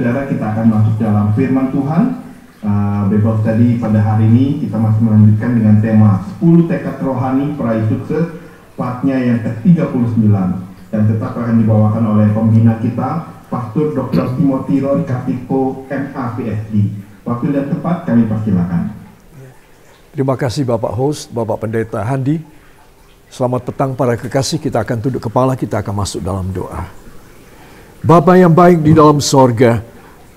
saudara, kita akan masuk dalam firman Tuhan. Bebas tadi pada hari ini kita masih melanjutkan dengan tema 10 tekad rohani peraih sukses, partnya yang ke-39, dan tetap akan dibawakan oleh pembina kita, Pastor Dr. Timothy Roy Kartiko, MA PhD. Waktu dan tempat kami persilakan. Terima kasih Bapak host, Bapak Pendeta Handi. Selamat petang para kekasih, kita akan tunduk kepala, kita akan masuk dalam doa. Bapa yang baik di dalam sorga,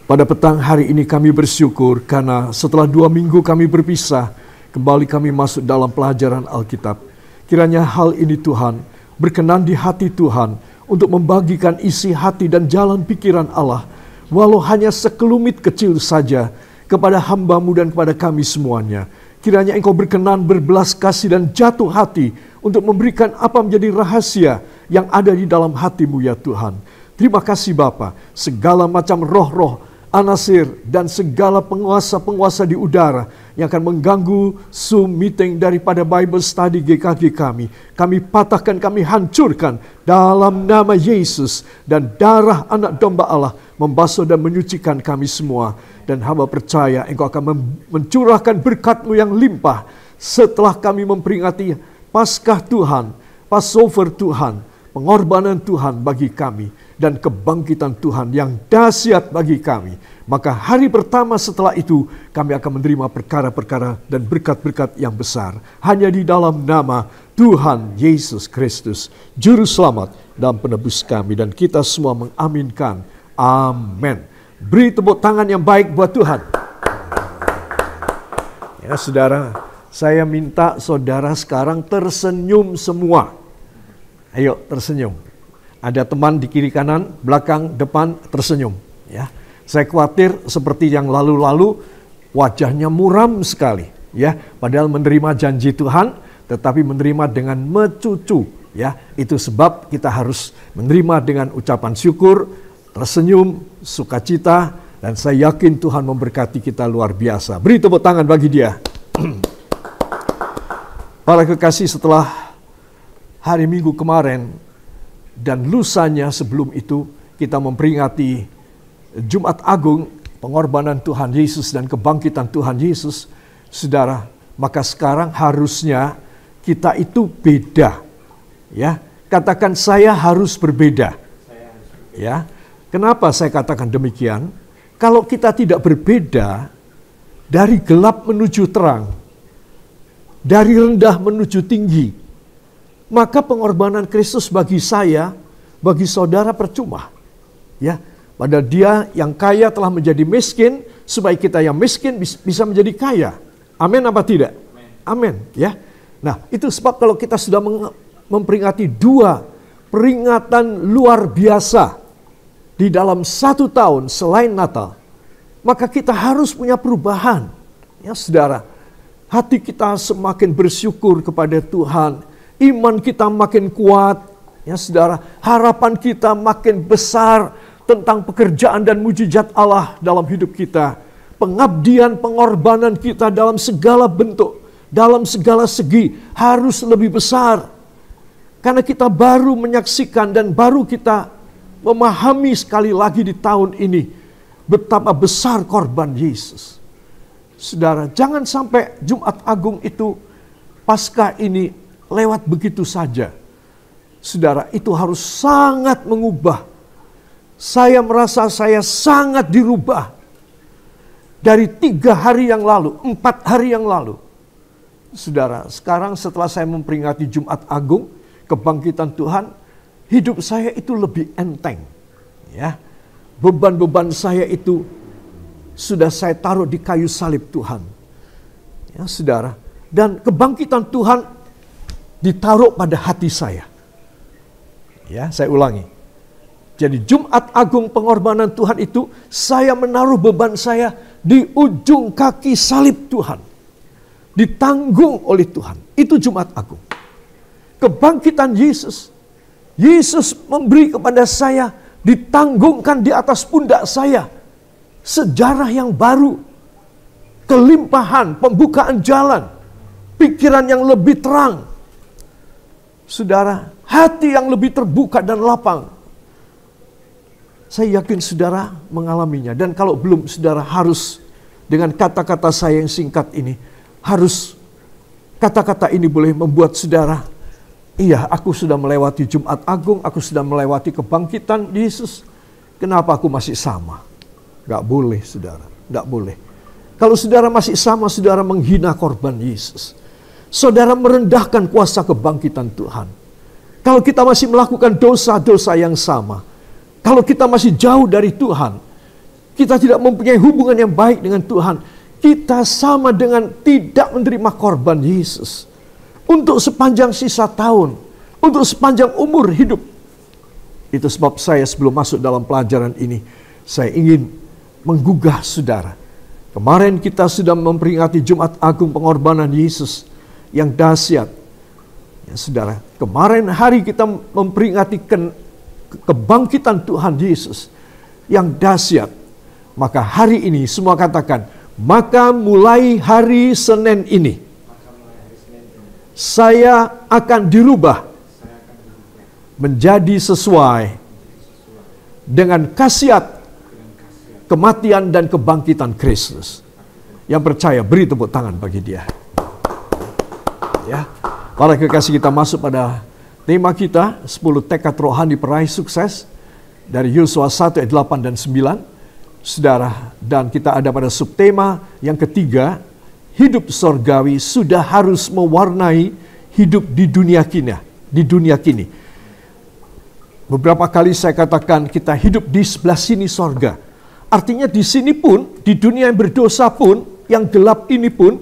pada petang hari ini kami bersyukur karena setelah 2 minggu kami berpisah, kembali kami masuk dalam pelajaran Alkitab. Kiranya hal ini Tuhan, berkenan di hati Tuhan untuk membagikan isi hati dan jalan pikiran Allah, walau hanya sekelumit kecil saja kepada hamba-Mu dan kepada kami semuanya. Kiranya Engkau berkenan berbelas kasih dan jatuh hati untuk memberikan apa menjadi rahasia yang ada di dalam hati-Mu ya Tuhan. Terima kasih Bapa, segala macam roh-roh, anasir, dan segala penguasa-penguasa di udara yang akan mengganggu Zoom meeting daripada Bible Study GKG kami patahkan, kami hancurkan dalam nama Yesus, dan darah anak domba Allah membasuh dan menyucikan kami semua. Dan hamba percaya Engkau akan mencurahkan berkat-Mu yang limpah setelah kami memperingati Paskah Tuhan, Passover Tuhan, pengorbanan Tuhan bagi kami, dan kebangkitan Tuhan yang dahsyat bagi kami. Maka hari pertama setelah itu kami akan menerima perkara-perkara dan berkat-berkat yang besar. Hanya di dalam nama Tuhan Yesus Kristus, Juru Selamat dan Penebus kami. Dan kita semua mengaminkan. Amin. Beri tepuk tangan yang baik buat Tuhan. Ya saudara, saya minta saudara sekarang tersenyum semua. Ayo tersenyum. Ada teman di kiri kanan, belakang, depan, tersenyum. Ya, saya khawatir seperti yang lalu-lalu wajahnya muram sekali. Ya, padahal menerima janji Tuhan, tetapi menerima dengan mecucu. Ya, itu sebab kita harus menerima dengan ucapan syukur, tersenyum, sukacita, dan saya yakin Tuhan memberkati kita luar biasa. Beri tepuk tangan bagi Dia. Para kekasih, setelah hari Minggu kemarin dan lusanya sebelum itu kita memperingati Jumat Agung, pengorbanan Tuhan Yesus dan kebangkitan Tuhan Yesus, saudara, maka sekarang harusnya kita itu beda. Ya, katakan saya harus berbeda. Ya, kenapa saya katakan demikian? Kalau kita tidak berbeda, dari gelap menuju terang, dari rendah menuju tinggi, maka pengorbanan Kristus bagi saya, bagi saudara percuma. Ya, padahal Dia yang kaya telah menjadi miskin supaya kita yang miskin bisa menjadi kaya. Amin apa tidak? Amin. Ya. Nah, itu sebab kalau kita sudah memperingati 2 peringatan luar biasa di dalam 1 tahun selain Natal, maka kita harus punya perubahan. Ya, saudara, hati kita semakin bersyukur kepada Tuhan. Iman kita makin kuat, ya saudara. Harapan kita makin besar tentang pekerjaan dan mujizat Allah dalam hidup kita. Pengabdian, pengorbanan kita dalam segala bentuk, dalam segala segi harus lebih besar. Karena kita baru menyaksikan dan baru kita memahami sekali lagi di tahun ini betapa besar korban Yesus. Saudara, jangan sampai Jumat Agung itu, Paskah ini lewat begitu saja. Saudara, itu harus sangat mengubah. Saya merasa saya sangat dirubah. Dari 3 hari yang lalu, 4 hari yang lalu. Saudara, sekarang setelah saya memperingati Jumat Agung, kebangkitan Tuhan, hidup saya itu lebih enteng. Ya, beban-beban saya itu sudah saya taruh di kayu salib Tuhan. Ya, saudara, dan kebangkitan Tuhan ditaruh pada hati saya. Ya, saya ulangi. Jadi Jumat Agung pengorbanan Tuhan itu, saya menaruh beban saya di ujung kaki salib Tuhan. Ditanggung oleh Tuhan. Itu Jumat Agung. Kebangkitan Yesus. Yesus memberi kepada saya, ditanggungkan di atas pundak saya. Sejarah yang baru. Kelimpahan, pembukaan jalan. Pikiran yang lebih terang. Saudara, hati yang lebih terbuka dan lapang. Saya yakin saudara mengalaminya. Dan kalau belum, saudara harus dengan kata-kata saya yang singkat ini, harus kata-kata ini boleh membuat saudara, iya, aku sudah melewati Jumat Agung, aku sudah melewati kebangkitan Yesus. Kenapa aku masih sama? Gak boleh, saudara. Gak boleh. Kalau saudara masih sama, saudara menghina korban Yesus. Saudara merendahkan kuasa kebangkitan Tuhan. Kalau kita masih melakukan dosa-dosa yang sama, kalau kita masih jauh dari Tuhan, kita tidak mempunyai hubungan yang baik dengan Tuhan, kita sama dengan tidak menerima korban Yesus. Untuk sepanjang sisa tahun, untuk sepanjang umur hidup. Itu sebab saya sebelum masuk dalam pelajaran ini, saya ingin menggugah saudara. Kemarin kita sudah memperingati Jumat Agung pengorbanan Yesus yang dahsyat. Ya, saudara, kemarin hari kita memperingati kebangkitan Tuhan Yesus yang dahsyat. Maka hari ini semua katakan, maka mulai hari Senin ini, saya akan dirubah menjadi sesuai dengan khasiat kematian dan kebangkitan Kristus. Yang percaya, beri tepuk tangan bagi dia. Ya, para kekasih, kita masuk pada tema kita, 10 tekad rohani peraih sukses, dari Yosua 1 ayat 8 dan 9. Saudara, dan kita ada pada subtema yang ketiga, hidup sorgawi sudah harus mewarnai hidup di dunia kini. Beberapa kali saya katakan kita hidup di sebelah sini sorga. Artinya di sini pun, di dunia yang berdosa pun, yang gelap ini pun,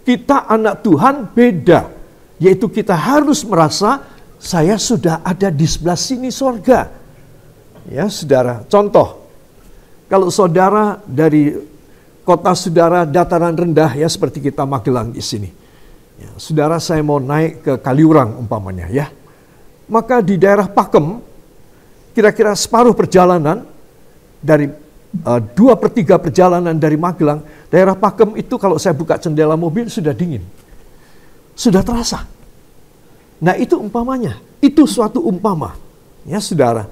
kita anak Tuhan beda. Yaitu kita harus merasa, saya sudah ada di sebelah sini sorga. Ya saudara, contoh, kalau saudara dari kota saudara dataran rendah, ya seperti kita Magelang di sini. Ya, saudara, saya mau naik ke Kaliurang umpamanya ya. Maka di daerah Pakem, kira-kira separuh perjalanan dari 2/3 perjalanan dari Magelang, daerah Pakem itu kalau saya buka jendela mobil sudah dingin. Sudah terasa. Nah itu umpamanya, itu suatu umpama. Ya saudara.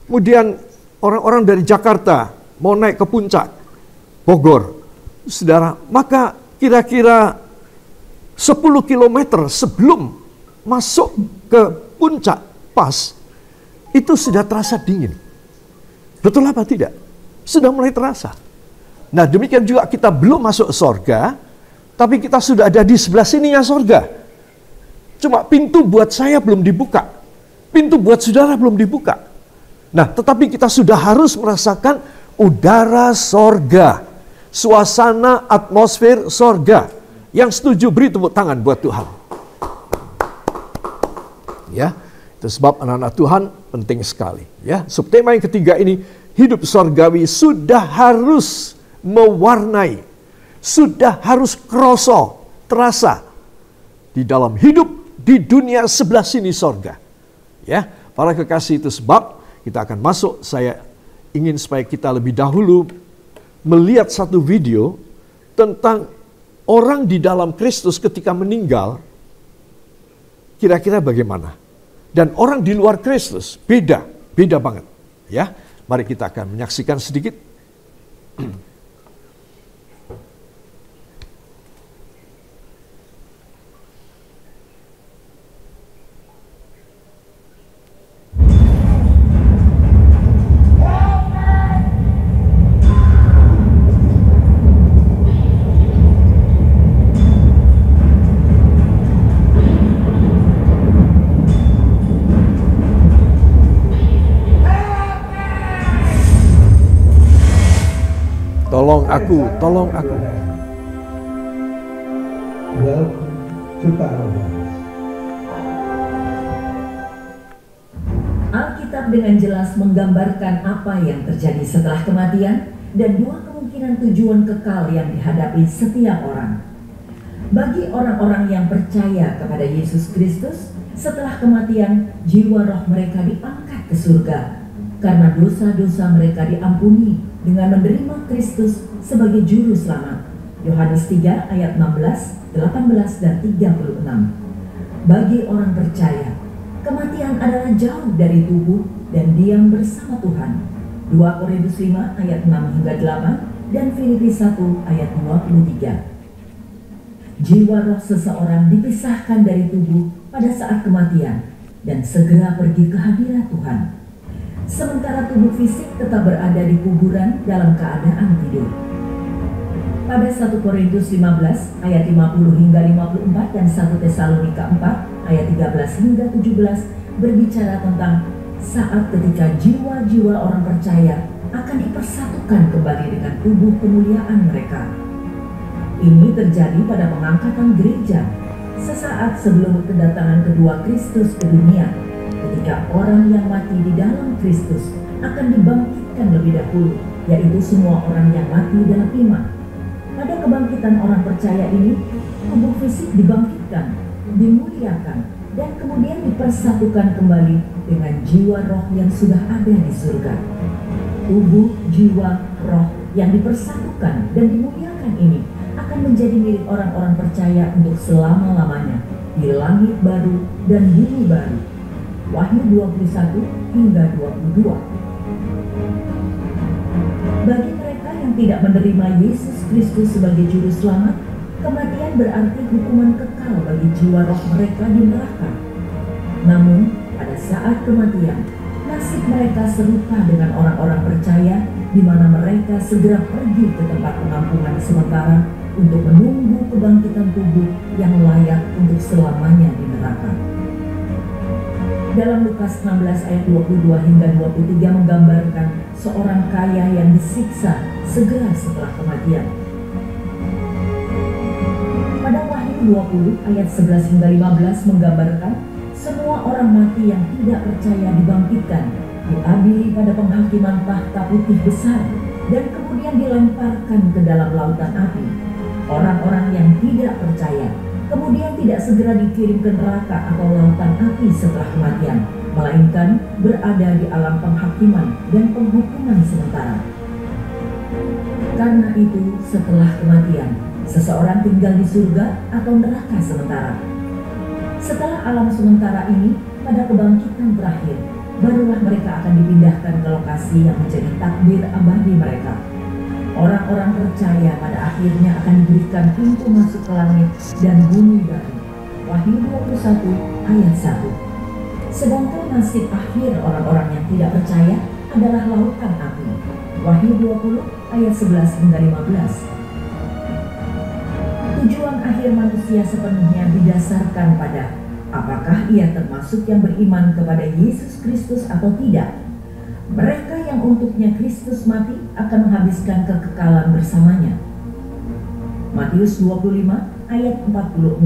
Kemudian orang-orang dari Jakarta mau naik ke puncak Bogor. Saudara, maka kira-kira 10 km sebelum masuk ke puncak pas, itu sudah terasa dingin. Betul apa tidak? Sudah mulai terasa. Nah demikian juga kita belum masuk sorga, tapi kita sudah ada di sebelah sininya sorga. Cuma pintu buat saya belum dibuka. Pintu buat saudara belum dibuka. Nah tetapi kita sudah harus merasakan udara sorga. Suasana atmosfer sorga. Yang setuju beri tepuk tangan buat Tuhan. Ya, itu sebab anak-anak Tuhan penting sekali. Ya, subtema yang ketiga ini, hidup sorgawi sudah harus mewarnai, sudah harus kroso, terasa di dalam hidup di dunia sebelah sini sorga. Ya, para kekasih, itu sebab kita akan masuk. Saya ingin supaya kita lebih dahulu melihat satu video tentang orang di dalam Kristus ketika meninggal, kira-kira bagaimana? Dan orang di luar Kristus beda banget. Ya, mari kita akan menyaksikan sedikit. Tolong aku. Welcome to paradise. Alkitab dengan jelas menggambarkan apa yang terjadi setelah kematian dan dua kemungkinan tujuan kekal yang dihadapi setiap orang. Bagi orang-orang yang percaya kepada Yesus Kristus, setelah kematian, jiwa roh mereka diangkat ke surga karena dosa-dosa mereka diampuni dengan menerima Kristus sebagai juru selamat. Yohanes 3 ayat 16, 18 dan 36. Bagi orang percaya, kematian adalah jauh dari tubuh dan diam bersama Tuhan. 2 Korintus 5 ayat 6 hingga 8, dan Filipi 1 ayat 23. Jiwa roh seseorang dipisahkan dari tubuh pada saat kematian dan segera pergi ke hadirat Tuhan. Sementara tubuh fisik tetap berada di kuburan dalam keadaan tidur. Pada 1 Korintus 15 ayat 50 hingga 54 dan 1 Tesalonika 4 ayat 13 hingga 17 berbicara tentang saat ketika jiwa-jiwa orang percaya akan dipersatukan kembali dengan tubuh kemuliaan mereka. Ini terjadi pada pengangkatan gereja sesaat sebelum kedatangan kedua Kristus ke dunia, ketika orang yang mati di dalam Kristus akan dibangkitkan lebih dahulu, yaitu semua orang yang mati dalam iman. Pada kebangkitan orang percaya ini, tubuh fisik dibangkitkan, dimuliakan, dan kemudian dipersatukan kembali dengan jiwa roh yang sudah ada di surga. Tubuh, jiwa, roh yang dipersatukan dan dimuliakan ini akan menjadi milik orang-orang percaya untuk selama-lamanya di langit baru dan bumi baru. Wahyu 21 hingga 22. Bagi mereka yang tidak menerima Yesus Kristus sebagai juru selamat, kematian berarti hukuman kekal bagi jiwa roh mereka di neraka. Namun, pada saat kematian, nasib mereka serupa dengan orang-orang percaya, di mana mereka segera pergi ke tempat penampungan sementara untuk menunggu kebangkitan tubuh yang layak untuk selamanya di neraka. Dalam Lukas 16 ayat 22 hingga 23 menggambarkan seorang kaya yang disiksa segera setelah kematian. Pada Wahyu 20 ayat 11 hingga 15 menggambarkan semua orang mati yang tidak percaya dibangkitkan, diadili pada penghakiman takhta putih besar, dan kemudian dilemparkan ke dalam lautan api. Orang-orang yang tidak percaya kemudian tidak segera dikirim ke neraka atau lautan api setelah kematian, melainkan berada di alam penghakiman dan penghukuman sementara. Karena itu, setelah kematian, seseorang tinggal di surga atau neraka sementara. Setelah alam sementara ini, pada kebangkitan terakhir, barulah mereka akan dipindahkan ke lokasi yang menjadi takdir abadi mereka. Orang-orang percaya pada akhirnya akan diberikan pintu masuk ke langit dan bumi baru. Wahyu 21 ayat 1. Sedangkan nasib akhir orang-orang yang tidak percaya adalah lautan api. Wahyu 20 ayat 11 hingga 15. Tujuan akhir manusia sepenuhnya didasarkan pada apakah ia termasuk yang beriman kepada Yesus Kristus atau tidak. Mereka yang untuknya Kristus mati akan menghabiskan kekekalan bersamanya. Matius 25 ayat 46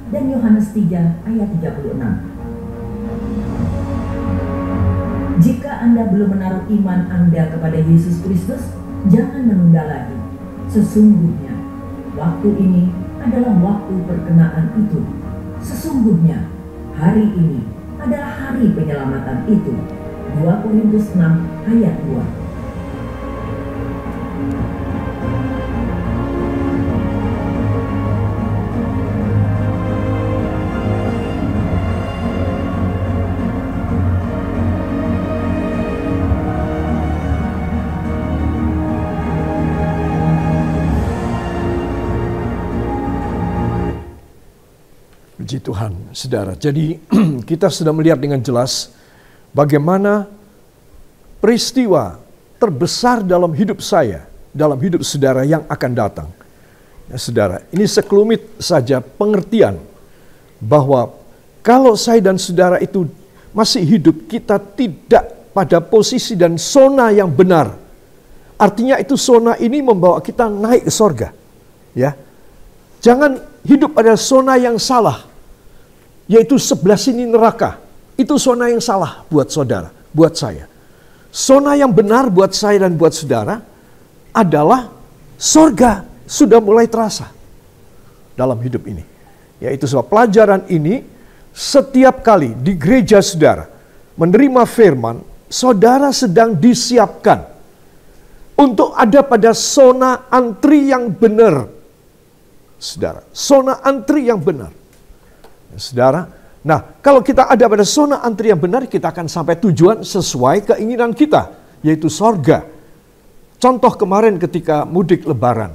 dan Yohanes 3 ayat 36. Jika Anda belum menaruh iman Anda kepada Yesus Kristus, jangan menunda lagi. Sesungguhnya, waktu ini adalah waktu perkenaan itu. Sesungguhnya, hari ini adalah hari penyelamatan itu. 2 Korintus 6 ayat 2. Puji Tuhan, saudara. Jadi kita sudah melihat dengan jelas bagaimana peristiwa terbesar dalam hidup saya, dalam hidup saudara yang akan datang. Ya, saudara, ini sekelumit saja pengertian bahwa kalau saya dan saudara itu masih hidup, kita tidak pada posisi dan zona yang benar. Artinya itu zona ini membawa kita naik ke sorga. Ya, jangan hidup pada zona yang salah, yaitu sebelah sini neraka. Itu zona yang salah buat saudara, buat saya. Zona yang benar buat saya dan buat saudara adalah sorga sudah mulai terasa dalam hidup ini. Yaitu sebab pelajaran ini setiap kali di gereja saudara menerima firman, saudara sedang disiapkan untuk ada pada zona antri yang benar. Saudara, zona antri yang benar. Saudara, nah kalau kita ada pada zona antri yang benar, kita akan sampai tujuan sesuai keinginan kita, yaitu sorga. Contoh kemarin ketika mudik lebaran,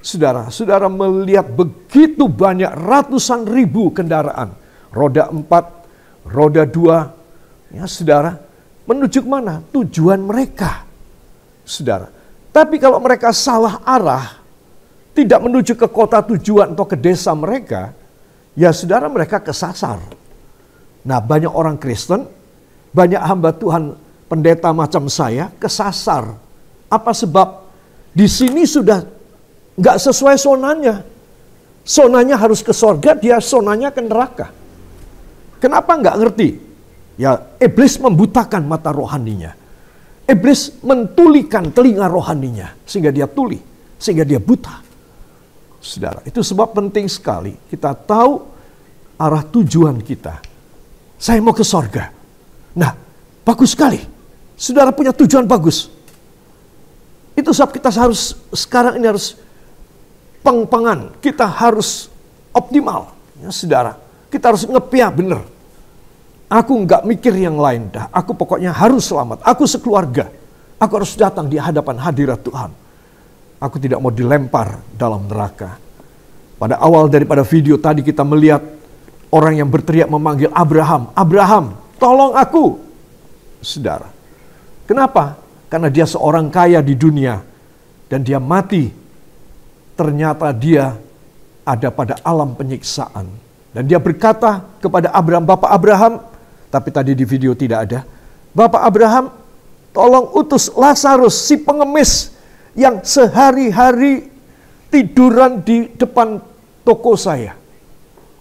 saudara melihat begitu banyak ratusan ribu kendaraan, roda 4, roda 2, ya saudara, menuju kemana? Tujuan mereka, saudara. Tapi kalau mereka salah arah, tidak menuju ke kota tujuan atau ke desa mereka, ya saudara, mereka kesasar. Nah, banyak orang Kristen, banyak hamba Tuhan, pendeta macam saya, kesasar. Apa sebab? Di sini sudah nggak sesuai sonanya. Sonanya harus ke sorga, dia sonanya ke neraka. Kenapa nggak ngerti? Ya, iblis membutakan mata rohaninya. Iblis mentulikan telinga rohaninya, sehingga dia tuli, sehingga dia buta. Saudara, itu sebab penting sekali kita tahu arah tujuan kita. Saya mau ke sorga. Nah, bagus sekali. Saudara punya tujuan bagus. Itu sebab kita harus, sekarang ini harus peng-pengan. Kita harus optimal. Ya, saudara, kita harus ngepiah bener. Aku nggak mikir yang lain dah. Aku pokoknya harus selamat. Aku sekeluarga. Aku harus datang di hadapan hadirat Tuhan. Aku tidak mau dilempar dalam neraka. Pada awal daripada video tadi kita melihat orang yang berteriak memanggil Abraham. Abraham, tolong aku. Saudara, kenapa? Karena dia seorang kaya di dunia. Dan dia mati. Ternyata dia ada pada alam penyiksaan. Dan dia berkata kepada Abraham, Bapak Abraham, tapi tadi di video tidak ada. Bapak Abraham, tolong utus Lazarus, si pengemis yang sehari-hari tiduran di depan toko saya.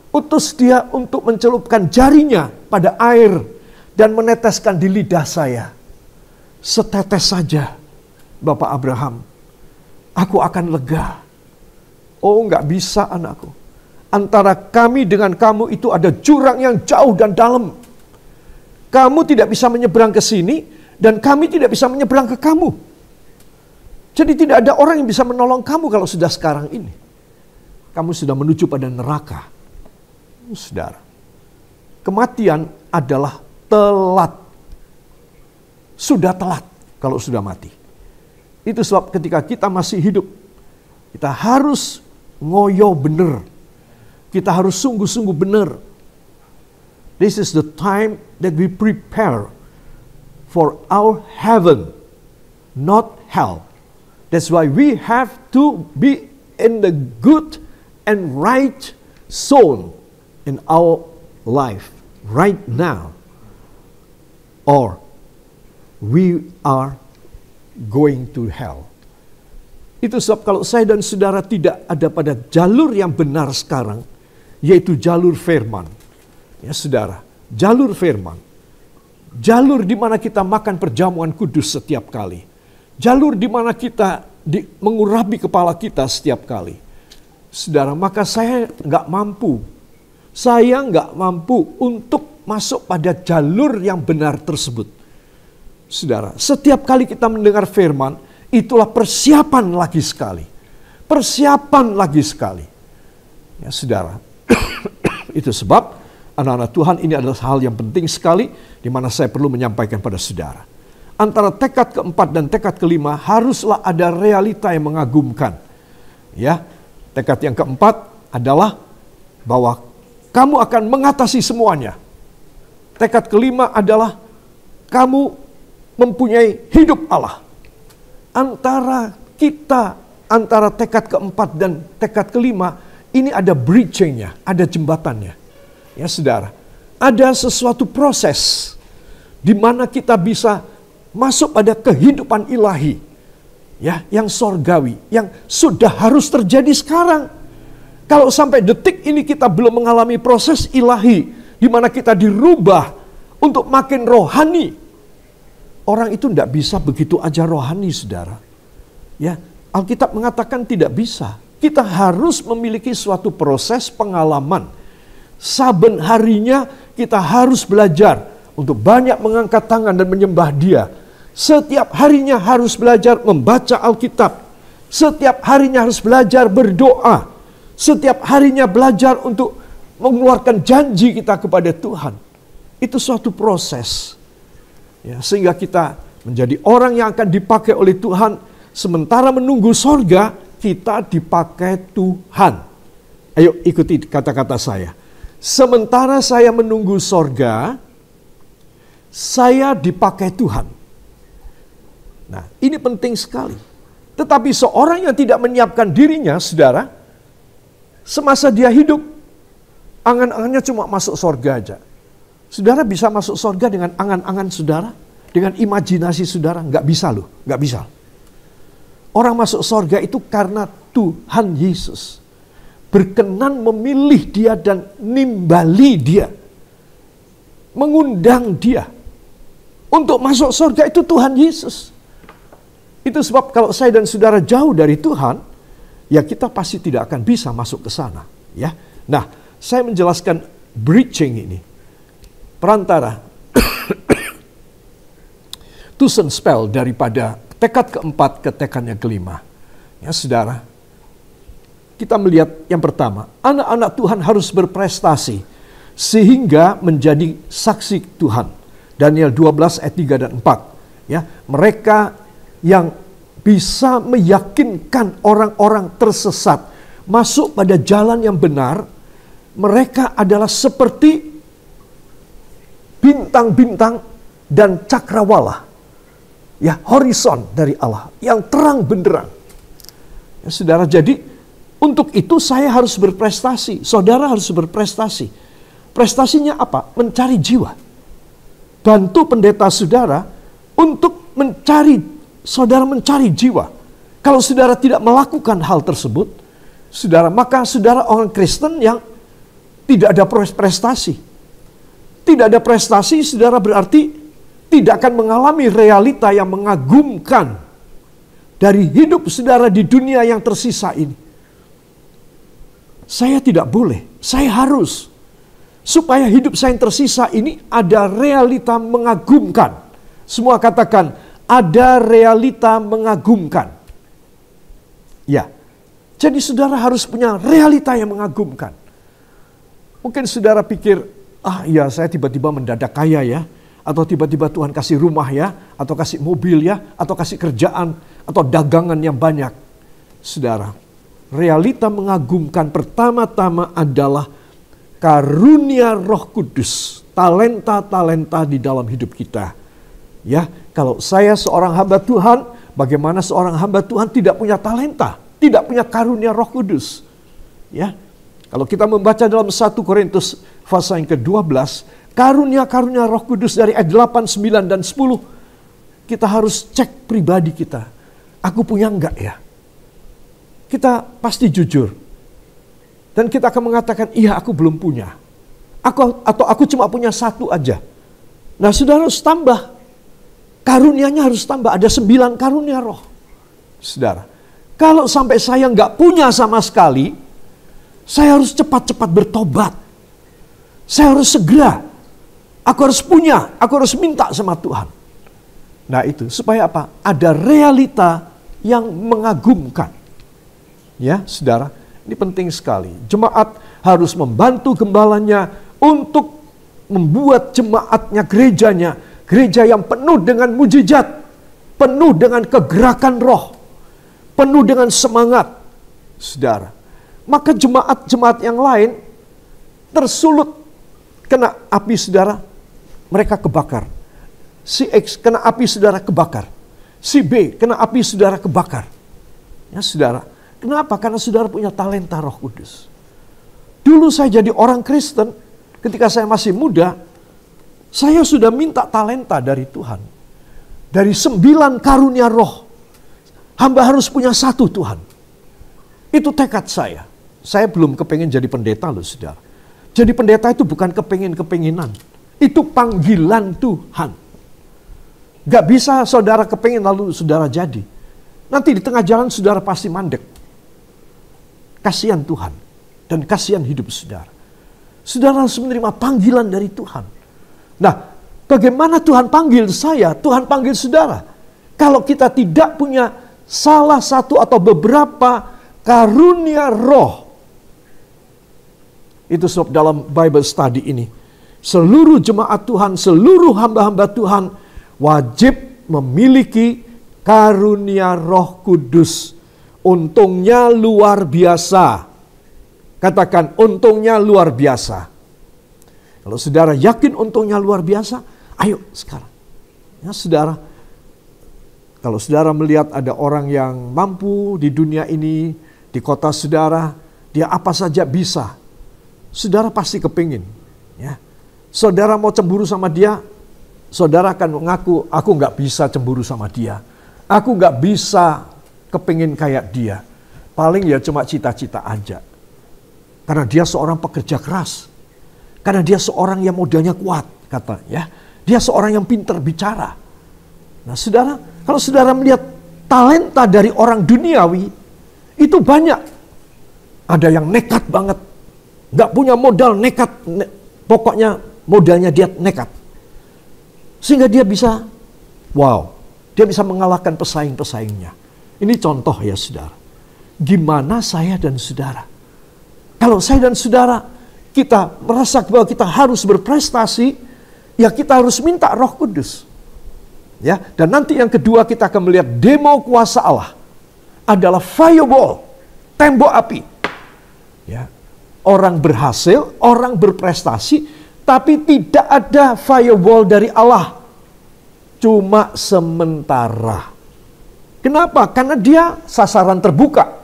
Utus dia untuk mencelupkan jarinya pada air dan meneteskan di lidah saya. Setetes saja, Bapak Abraham, aku akan lega. Oh, nggak bisa anakku. Antara kami dengan kamu itu ada jurang yang jauh dan dalam. Kamu tidak bisa menyeberang ke sini, dan kami tidak bisa menyeberang ke kamu. Jadi tidak ada orang yang bisa menolong kamu kalau sudah sekarang ini. Kamu sudah menuju pada neraka. Saudara, kematian adalah telat. Sudah telat kalau sudah mati. Itu sebab ketika kita masih hidup, kita harus ngoyo bener. Kita harus sungguh-sungguh benar. This is the time that we prepare for our heaven, not hell. That's why we have to be in the good and right zone in our life right now. Or we are going to hell. Itu sebab kalau saya dan saudara tidak ada pada jalur yang benar sekarang, yaitu jalur firman. Ya saudara, jalur firman. Jalur di mana kita makan perjamuan kudus setiap kali. Jalur di mana kita mengurapi kepala kita setiap kali. Saudara, maka saya nggak mampu. Saya nggak mampu untuk masuk pada jalur yang benar tersebut. Saudara, setiap kali kita mendengar firman, itulah persiapan lagi sekali. Persiapan lagi sekali. Ya saudara, itu sebab anak-anak Tuhan ini adalah hal yang penting sekali di mana saya perlu menyampaikan pada saudara. Antara tekad keempat dan tekad kelima haruslah ada realita yang mengagumkan. Ya, tekad yang keempat adalah bahwa kamu akan mengatasi semuanya. Tekad kelima adalah kamu mempunyai hidup Allah. Antara tekad keempat dan tekad kelima, ini ada bridging-nya, ada jembatannya. Ya saudara, ada sesuatu proses di mana kita bisa masuk pada kehidupan ilahi, ya, yang sorgawi, yang sudah harus terjadi sekarang. Kalau sampai detik ini kita belum mengalami proses ilahi, di mana kita dirubah untuk makin rohani, orang itu tidak bisa begitu aja rohani, saudara. Ya, Alkitab mengatakan tidak bisa. Kita harus memiliki suatu proses pengalaman. Saben harinya kita harus belajar untuk banyak mengangkat tangan dan menyembah Dia. Setiap harinya harus belajar membaca Alkitab. Setiap harinya harus belajar berdoa. Setiap harinya belajar untuk mengeluarkan janji kita kepada Tuhan. Itu suatu proses. Ya, sehingga kita menjadi orang yang akan dipakai oleh Tuhan. Sementara menunggu sorga, kita dipakai Tuhan. Ayo ikuti kata-kata saya. Sementara saya menunggu sorga, saya dipakai Tuhan. Nah, ini penting sekali. Tetapi seorang yang tidak menyiapkan dirinya, saudara, semasa dia hidup, angan-angannya cuma masuk sorga aja. Saudara bisa masuk sorga dengan angan-angan saudara? Dengan imajinasi saudara? Nggak bisa loh, nggak bisa. Orang masuk sorga itu karena Tuhan Yesus berkenan memilih dia dan nimbali dia. Mengundang dia. Untuk masuk sorga itu Tuhan Yesus. Itu sebab kalau saya dan saudara jauh dari Tuhan, ya kita pasti tidak akan bisa masuk ke sana. Ya. Nah, saya menjelaskan bridging ini. Perantara. Tussenspel daripada tekad keempat ke tekad yang kelima. Ya saudara, kita melihat yang pertama, anak-anak Tuhan harus berprestasi sehingga menjadi saksi Tuhan. Daniel 12 ayat 3 dan 4. Ya, mereka yang bisa meyakinkan orang-orang tersesat masuk pada jalan yang benar, mereka adalah seperti bintang-bintang dan cakrawala. Ya, horizon dari Allah yang terang benderang. Ya, saudara, jadi untuk itu saya harus berprestasi. Saudara harus berprestasi. Prestasinya apa? Mencari jiwa. Bantu pendeta saudara untuk saudara mencari jiwa. Kalau saudara tidak melakukan hal tersebut, saudara, maka saudara orang Kristen yang tidak ada prestasi. Tidak ada prestasi, saudara, berarti tidak akan mengalami realita yang mengagumkan dari hidup saudara di dunia yang tersisa ini. Saya tidak boleh, saya harus. Supaya hidup saya yang tersisa ini ada realita mengagumkan. Semua katakan, ada realita mengagumkan. Ya, jadi saudara harus punya realita yang mengagumkan. Mungkin saudara pikir, ya saya tiba-tiba mendadak kaya ya. Atau tiba-tiba Tuhan kasih rumah ya, atau kasih mobil ya, atau kasih kerjaan, atau dagangan yang banyak. Saudara, realita mengagumkan pertama-tama adalah karunia Roh Kudus, talenta-talenta di dalam hidup kita. Ya, kalau saya seorang hamba Tuhan, bagaimana seorang hamba Tuhan tidak punya talenta, tidak punya karunia Roh Kudus? Ya, kalau kita membaca dalam 1 Korintus pasal yang ke-12, karunia-karunia Roh Kudus dari ayat 8, 9, dan 10. Kita harus cek pribadi kita. Aku punya enggak ya? Kita pasti jujur. Dan kita akan mengatakan, iya aku belum punya. Atau aku cuma punya satu aja. Nah saudara harus tambah. Karunianya harus tambah. Ada 9 karunia roh. Saudara, kalau sampai saya enggak punya sama sekali, saya harus cepat-cepat bertobat. Saya harus segera. Aku harus punya, aku harus minta sama Tuhan. Nah itu, supaya apa? Ada realita yang mengagumkan. Ya, saudara, ini penting sekali. Jemaat harus membantu gembalanya untuk membuat jemaatnya, gerejanya, gereja yang penuh dengan mujizat, penuh dengan kegerakan roh, penuh dengan semangat. Saudara, maka jemaat-jemaat yang lain tersulut kena api saudara, mereka kebakar. Si X kena api saudara kebakar. Si B kena api saudara kebakar. Ya saudara, kenapa? Karena saudara punya talenta Roh Kudus. Dulu saya jadi orang Kristen, ketika saya masih muda, saya sudah minta talenta dari Tuhan. Dari 9 karunia roh, hamba harus punya 1 Tuhan. Itu tekad saya. Saya belum kepengen jadi pendeta loh saudara. Jadi pendeta itu bukan kepengen-kepenginan. Itu panggilan Tuhan. Gak bisa saudara kepengen lalu saudara jadi. Nanti di tengah jalan saudara pasti mandek. Kasihan Tuhan. Dan kasihan hidup saudara. Saudara harus menerima panggilan dari Tuhan. Nah, bagaimana Tuhan panggil saya? Tuhan panggil saudara. Kalau kita tidak punya salah satu atau beberapa karunia roh. Itu sebab dalam Bible study ini, seluruh jemaat Tuhan, seluruh hamba-hamba Tuhan wajib memiliki karunia Roh Kudus. Untungnya luar biasa. Katakan, untungnya luar biasa. Kalau saudara yakin untungnya luar biasa, ayo sekarang. Ya saudara, kalau saudara melihat ada orang yang mampu di dunia ini, di kota saudara, dia apa saja bisa. Saudara pasti kepingin. Ya. Saudara mau cemburu sama dia, saudara akan mengaku, aku nggak bisa cemburu sama dia. Aku nggak bisa kepingin kayak dia. Paling ya cuma cita-cita aja. Karena dia seorang pekerja keras. Karena dia seorang yang modalnya kuat, kata ya. Dia seorang yang pintar bicara. Nah, saudara, kalau saudara melihat talenta dari orang duniawi, itu banyak. Ada yang nekat banget, nggak punya modal, nekat. Pokoknya modalnya dia nekat. Sehingga dia bisa, dia bisa mengalahkan pesaing-pesaingnya. Ini contoh ya saudara. Gimana saya dan saudara? Kalau saya dan saudara, kita merasa bahwa kita harus berprestasi, ya kita harus minta Roh Kudus. Ya, dan nanti yang kedua kita akan melihat demo kuasa Allah adalah fireball, tembok api. Ya, orang berhasil, orang berprestasi, tapi tidak ada fireball dari Allah. Cuma sementara. Kenapa? Karena dia sasaran terbuka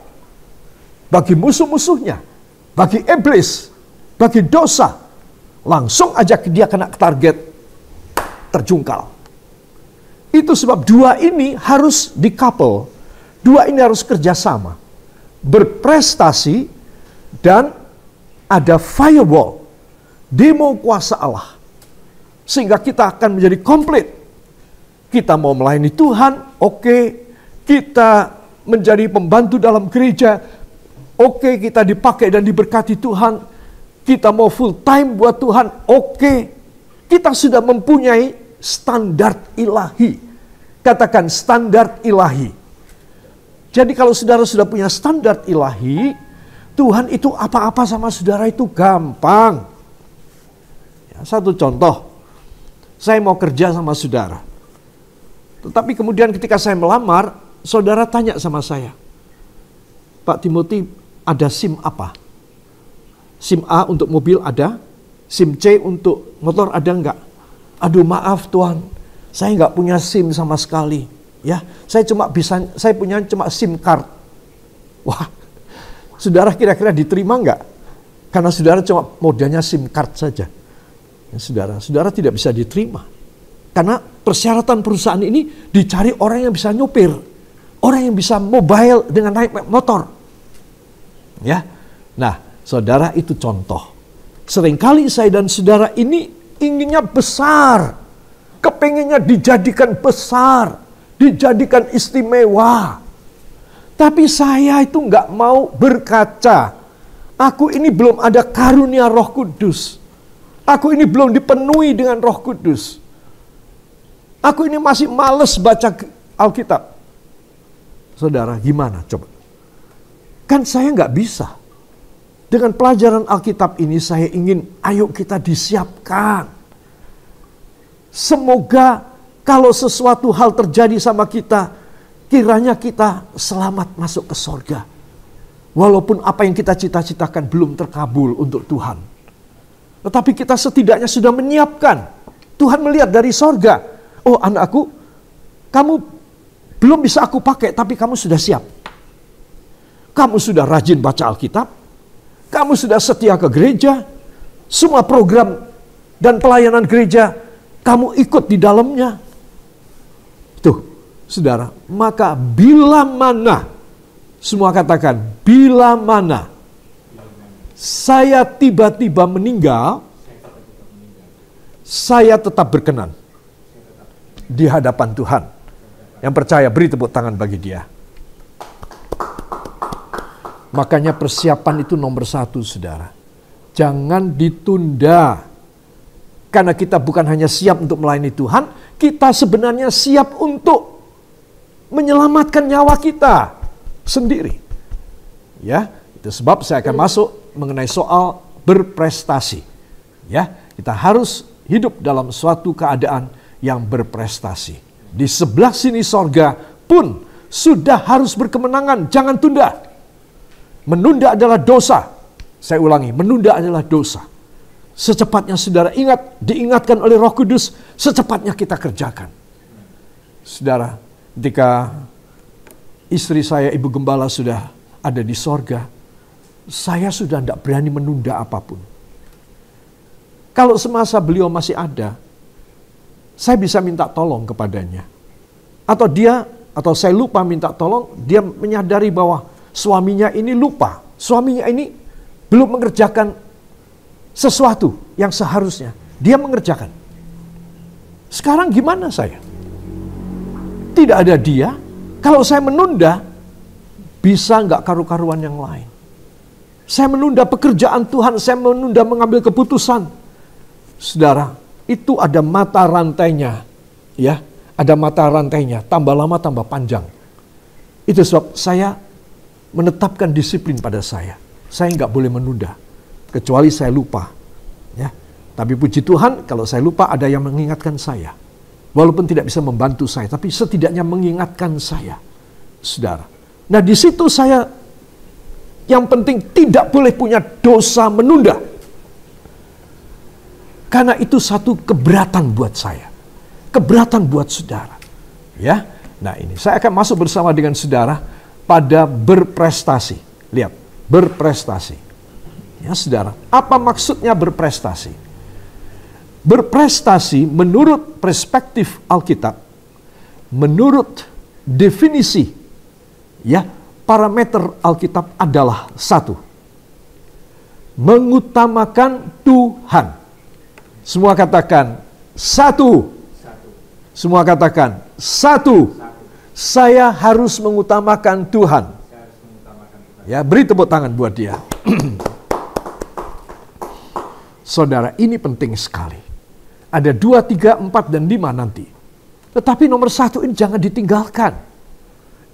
bagi musuh-musuhnya, bagi iblis, bagi dosa. Langsung aja dia kena target, terjungkal. Itu sebab dua ini harus di-couple. Dua ini harus kerjasama. Berprestasi dan ada firewall. Demo kuasa Allah. Sehingga kita akan menjadi komplit. Kita mau melayani Tuhan, oke. Kita menjadi pembantu dalam gereja, oke. Kita dipakai dan diberkati Tuhan. Kita mau full time buat Tuhan, oke. Kita sudah mempunyai standar ilahi. Katakan standar ilahi. Jadi kalau saudara sudah punya standar ilahi, Tuhan itu apa-apa sama saudara itu gampang. Ya, satu contoh, saya mau kerja sama saudara. Tetapi kemudian ketika saya melamar, saudara tanya sama saya, Pak Timothy, ada SIM apa? SIM A untuk mobil ada, SIM C untuk motor ada enggak? Aduh maaf Tuhan, saya enggak punya SIM sama sekali. Ya, saya punya cuma SIM card. Wah, saudara kira-kira diterima enggak? Karena saudara cuma modalnya SIM card saja. Ya, saudara tidak bisa diterima. Karena persyaratan perusahaan ini dicari orang yang bisa nyopir, orang yang bisa mobile dengan naik motor. Ya, nah saudara itu contoh. Seringkali saya dan saudara ini inginnya besar, kepengennya dijadikan besar, dijadikan istimewa. Tapi saya itu nggak mau berkaca. Aku ini belum ada karunia Roh Kudus. Aku ini belum dipenuhi dengan Roh Kudus. Aku ini masih males baca Alkitab. Saudara, gimana coba? Kan saya nggak bisa. Dengan pelajaran Alkitab ini saya ingin, ayo kita disiapkan. Semoga kalau sesuatu hal terjadi sama kita, kiranya kita selamat masuk ke sorga. Walaupun apa yang kita cita-citakan belum terkabul untuk Tuhan. Tetapi kita setidaknya sudah menyiapkan. Tuhan melihat dari sorga. Oh anakku, kamu belum bisa aku pakai, tapi kamu sudah siap. Kamu sudah rajin baca Alkitab. Kamu sudah setia ke gereja. Semua program dan pelayanan gereja, kamu ikut di dalamnya. Tuh, saudara, maka bila mana, semua katakan, bila mana saya tiba-tiba meninggal, saya tetap berkenan di hadapan Tuhan. Yang percaya beri tepuk tangan bagi dia. Makanya persiapan itu nomor satu, saudara. Jangan ditunda. Karena kita bukan hanya siap untuk melayani Tuhan, kita sebenarnya siap untuk menyelamatkan nyawa kita sendiri. Ya, itu sebab saya akan masuk mengenai soal berprestasi. Ya, kita harus hidup dalam suatu keadaan yang berprestasi. Di sebelah sini sorga pun sudah harus berkemenangan. Jangan tunda. Menunda adalah dosa. Saya ulangi, menunda adalah dosa. Secepatnya saudara diingatkan oleh Roh Kudus, secepatnya kita kerjakan. Saudara, ketika istri saya, Ibu Gembala, sudah ada di sorga, saya sudah tidak berani menunda apapun. Kalau semasa beliau masih ada, saya bisa minta tolong kepadanya. Atau saya lupa minta tolong, dia menyadari bahwa suaminya ini lupa. Suaminya ini belum mengerjakan sesuatu yang seharusnya dia mengerjakan. Sekarang gimana saya? Tidak ada dia. Kalau saya menunda, bisa nggak karu-karuan yang lain. Saya menunda pekerjaan Tuhan, saya menunda mengambil keputusan. Saudara, itu ada mata rantainya, ya, ada mata rantainya. Tambah lama tambah panjang. Itu sebab saya menetapkan disiplin pada saya. Saya nggak boleh menunda, kecuali saya lupa. Ya, tapi puji Tuhan, kalau saya lupa ada yang mengingatkan saya. Walaupun tidak bisa membantu saya, tapi setidaknya mengingatkan saya, saudara. Nah, di situ saya yang penting tidak boleh punya dosa menunda. Karena itu satu keberatan buat saya. Keberatan buat saudara. Ya. Nah, ini saya akan masuk bersama dengan saudara pada berprestasi. Lihat, berprestasi. Ya, saudara, apa maksudnya berprestasi? Berprestasi menurut perspektif Alkitab, menurut definisi, ya, parameter Alkitab adalah satu. Mengutamakan Tuhan. Semua katakan satu. Semua katakan satu. Saya harus mengutamakan Tuhan. Ya, beri tepuk tangan buat dia. Saudara, ini penting sekali. Ada 2, 3, 4, dan 5 nanti. Tetapi nomor 1 ini jangan ditinggalkan.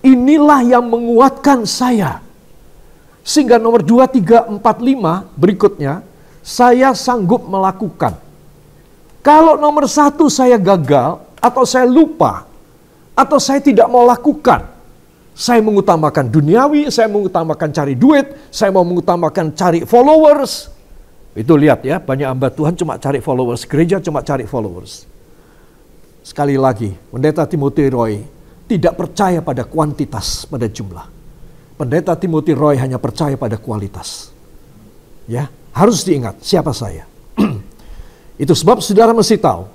Inilah yang menguatkan saya. Sehingga nomor 2, 3, 4, 5 berikutnya, saya sanggup melakukan. Kalau nomor 1 saya gagal, atau saya lupa, atau saya tidak mau lakukan, saya mengutamakan duniawi, saya mengutamakan cari duit, saya mau mengutamakan cari followers. Itu lihat ya, banyak hamba Tuhan cuma cari followers, gereja cuma cari followers. Sekali lagi, Pendeta Timothy Roy tidak percaya pada kuantitas, pada jumlah. Pendeta Timothy Roy hanya percaya pada kualitas. Ya, harus diingat siapa saya. Itu sebab saudara mesti tahu,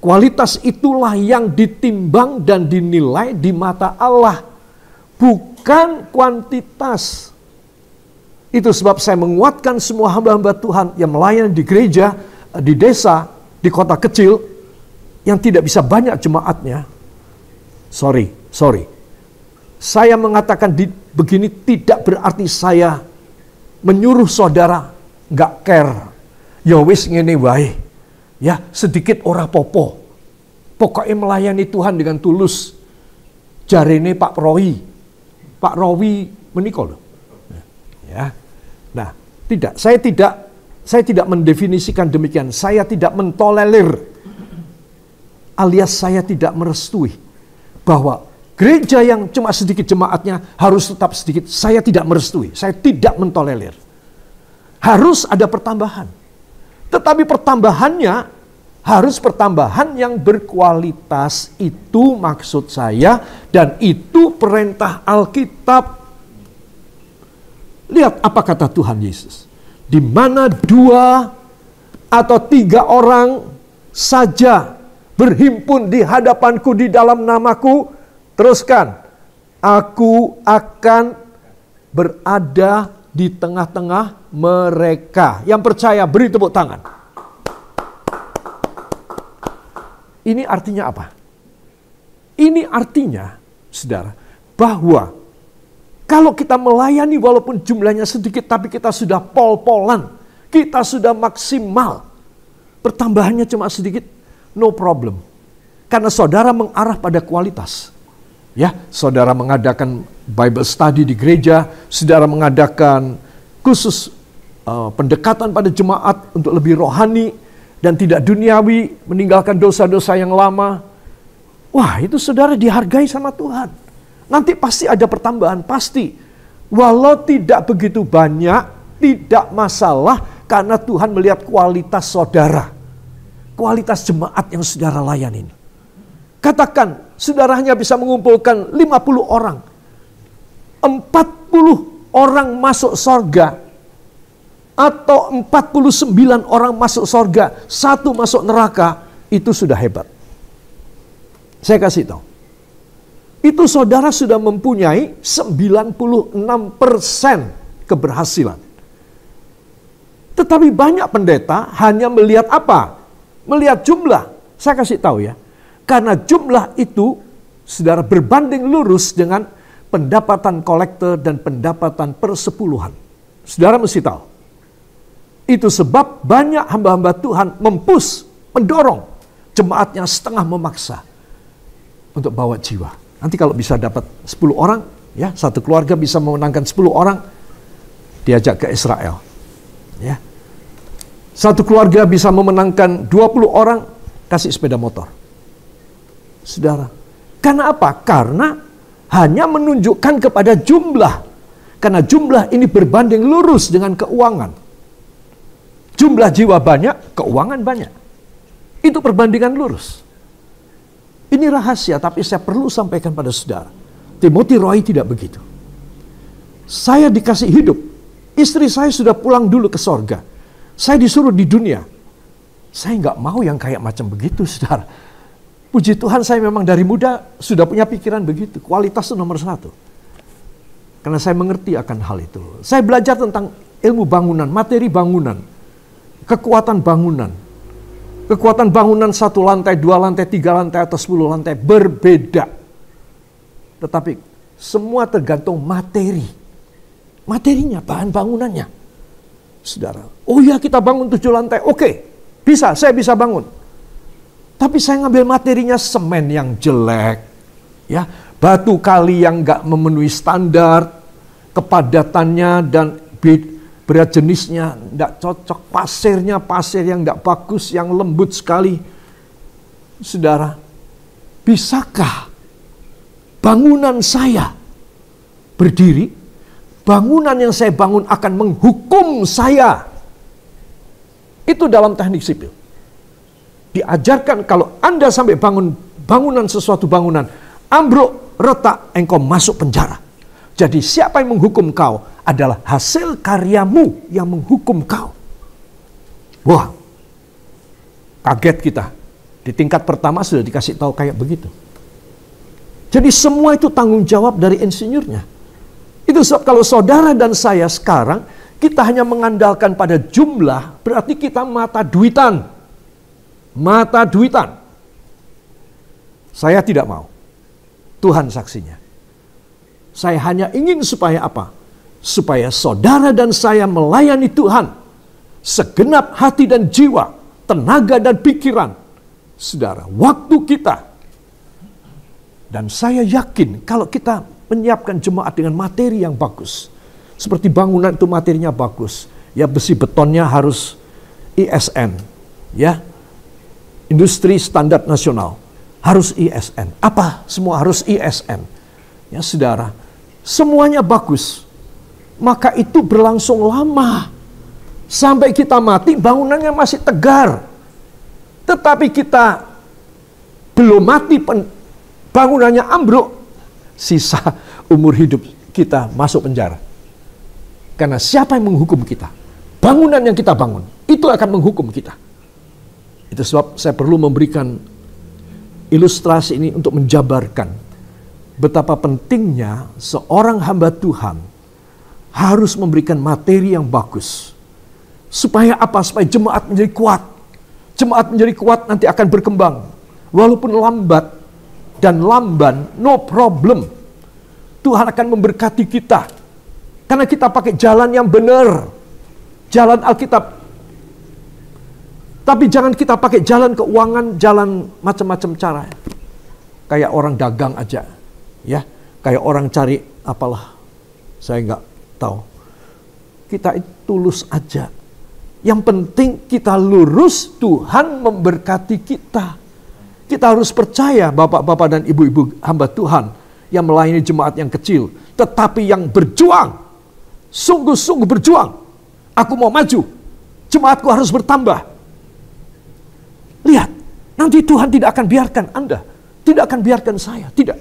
kualitas itulah yang ditimbang dan dinilai di mata Allah, bukan kuantitas. Itu sebab saya menguatkan semua hamba-hamba Tuhan yang melayani di gereja, di desa, di kota kecil, yang tidak bisa banyak jemaatnya. Sorry. Saya mengatakan begini tidak berarti saya menyuruh saudara nggak care. Ya wis ngene wae. Ya, sedikit ora popo. Pokoknya melayani Tuhan dengan tulus. Jarene Pak Rowi menikah loh. Ya. Nah, saya tidak mendefinisikan demikian. Saya tidak mentolerir, alias saya tidak merestui bahwa gereja yang cuma sedikit jemaatnya harus tetap sedikit. Saya tidak merestui, saya tidak mentolerir. Harus ada pertambahan. Tetapi pertambahannya harus pertambahan yang berkualitas. Itu maksud saya, dan itu perintah Alkitab. Lihat apa kata Tuhan Yesus. Di mana 2 atau 3 orang saja berhimpun di hadapanku di dalam namaku, teruskan, aku akan berada di tengah-tengah mereka. Yang percaya beri tepuk tangan. Ini artinya apa? Ini artinya, saudara, bahwa kalau kita melayani walaupun jumlahnya sedikit, tapi kita sudah pol-polan, kita sudah maksimal, pertambahannya cuma sedikit, no problem. Karena saudara mengarah pada kualitas. Ya, saudara mengadakan Bible study di gereja, saudara mengadakan khusus pendekatan pada jemaat untuk lebih rohani dan tidak duniawi, meninggalkan dosa-dosa yang lama. Wah, itu saudara dihargai sama Tuhan. Nanti pasti ada pertambahan, pasti. Walau tidak begitu banyak, tidak masalah, karena Tuhan melihat kualitas saudara. Kualitas jemaat yang saudara layanin. Katakan, saudara hanya bisa mengumpulkan 50 orang. 40 orang masuk sorga. Atau 49 orang masuk sorga, 1 masuk neraka, itu sudah hebat. Saya kasih tahu. Itu saudara sudah mempunyai 96% keberhasilan. Tetapi banyak pendeta hanya melihat apa? Melihat jumlah. Saya kasih tahu ya. Karena jumlah itu, saudara, berbanding lurus dengan pendapatan kolektor dan pendapatan persepuluhan. Saudara mesti tahu. Itu sebab banyak hamba-hamba Tuhan mendorong jemaatnya setengah memaksa untuk bawa jiwa. Nanti kalau bisa dapat 10 orang, ya, satu keluarga bisa memenangkan 10 orang, diajak ke Israel. Ya. Satu keluarga bisa memenangkan 20 orang, kasih sepeda motor. Saudara, karena apa? Karena hanya menunjukkan kepada jumlah. Karena jumlah ini berbanding lurus dengan keuangan. Jumlah jiwa banyak, keuangan banyak. Itu perbandingan lurus. Ini rahasia, tapi saya perlu sampaikan pada saudara. Timothy Roy tidak begitu. Saya dikasih hidup. Istri saya sudah pulang dulu ke sorga. Saya disuruh di dunia. Saya nggak mau yang kayak macam begitu, saudara. Puji Tuhan, saya memang dari muda sudah punya pikiran begitu. Kualitas itu nomor 1. Karena saya mengerti akan hal itu. Saya belajar tentang ilmu bangunan, materi bangunan. Kekuatan bangunan. Kekuatan bangunan 1 lantai, 2 lantai, 3 lantai, atau 10 lantai berbeda. Tetapi semua tergantung materi. Materinya, bahan bangunannya. Saudara, oh ya kita bangun 7 lantai, oke, bisa, saya bisa bangun. Tapi saya ngambil materinya semen yang jelek, ya, batu kali yang nggak memenuhi standar, kepadatannya dan berat jenisnya tidak cocok, pasirnya pasir yang tidak bagus, yang lembut sekali. Saudara, bisakah bangunan saya berdiri, bangunan yang saya bangun akan menghukum saya? Itu dalam teknik sipil. Diajarkan kalau Anda sampai bangun bangunan, sesuatu bangunan, ambruk, retak, engkau masuk penjara. Jadi siapa yang menghukum kau adalah hasil karyamu yang menghukum kau. Wah, kaget kita. Di tingkat pertama sudah dikasih tahu kayak begitu. Jadi semua itu tanggung jawab dari insinyurnya. Itu sebab kalau saudara dan saya sekarang, kita hanya mengandalkan pada jumlah, berarti kita mata duitan. Mata duitan. Saya tidak mau. Tuhan saksinya. Saya hanya ingin supaya apa? Supaya saudara dan saya melayani Tuhan segenap hati dan jiwa, tenaga dan pikiran. Saudara, waktu kita. Dan saya yakin kalau kita menyiapkan jemaat dengan materi yang bagus. Seperti bangunan itu materinya bagus. Ya, besi betonnya harus ISN. Ya, industri standar nasional. Harus ISN. Apa? Semua harus ISN. Ya, saudara. Semuanya bagus. Maka itu berlangsung lama. Sampai kita mati bangunannya masih tegar. Tetapi kita belum mati, bangunannya ambruk. Sisa umur hidup kita masuk penjara. Karena siapa yang menghukum kita? Bangunan yang kita bangun. Itu akan menghukum kita. Itu sebab saya perlu memberikan ilustrasi ini untuk menjabarkan betapa pentingnya seorang hamba Tuhan harus memberikan materi yang bagus. Supaya apa? Supaya jemaat menjadi kuat. Jemaat menjadi kuat nanti akan berkembang. Walaupun lambat dan lamban, no problem. Tuhan akan memberkati kita. Karena kita pakai jalan yang benar. Jalan Alkitab. Tapi jangan kita pakai jalan keuangan, jalan macam-macam cara. Kayak orang dagang aja. Ya, kayak orang cari apalah, saya nggak tahu. Kita itu tulus aja. Yang penting kita lurus, Tuhan memberkati kita. Kita harus percaya bapak-bapak dan ibu-ibu hamba Tuhan yang melayani jemaat yang kecil, tetapi yang berjuang, sungguh-sungguh berjuang. Aku mau maju, jemaatku harus bertambah. Lihat, nanti Tuhan tidak akan biarkan Anda, tidak akan biarkan saya, tidak.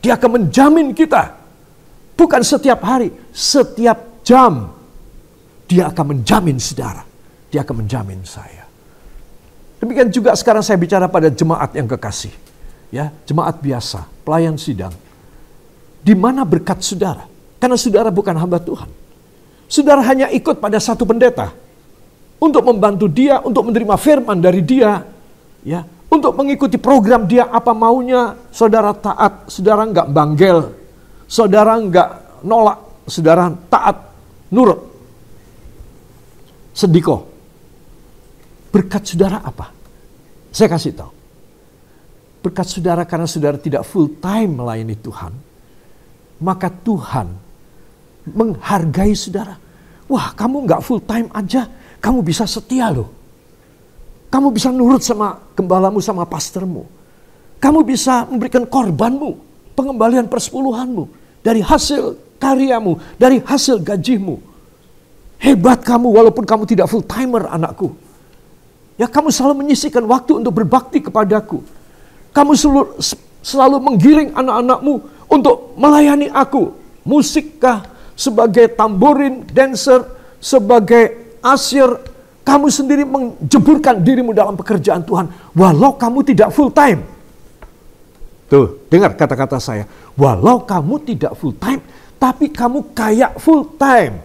Dia akan menjamin kita, bukan setiap hari, setiap jam. Dia akan menjamin saudara, dia akan menjamin saya. Demikian juga sekarang saya bicara pada jemaat yang kekasih. Ya, jemaat biasa, pelayan sidang. Di mana berkat saudara? Karena saudara bukan hamba Tuhan. Saudara hanya ikut pada satu pendeta. Untuk membantu dia, untuk menerima firman dari dia. Ya, untuk mengikuti program dia apa maunya. Saudara taat, saudara enggak banggel. Saudara enggak nolak, saudara taat, nurut. Sediko. Berkat saudara apa? Saya kasih tahu. Berkat saudara karena saudara tidak full time melayani Tuhan. Maka Tuhan menghargai saudara. Wah, kamu nggak full time aja, kamu bisa setia loh. Kamu bisa nurut sama gembalamu, sama pastormu. Kamu bisa memberikan korbanmu, pengembalian persepuluhanmu. Dari hasil karyamu, dari hasil gajimu. Hebat kamu walaupun kamu tidak full timer anakku. Ya, kamu selalu menyisihkan waktu untuk berbakti kepadaku. Kamu selalu menggiring anak-anakmu untuk melayani aku. Musikkah, sebagai tamborin, dancer, sebagai asyir. Kamu sendiri menjeburkan dirimu dalam pekerjaan Tuhan. Walau kamu tidak full time. Tuh, dengar kata-kata saya. Walau kamu tidak full time, tapi kamu kayak full time.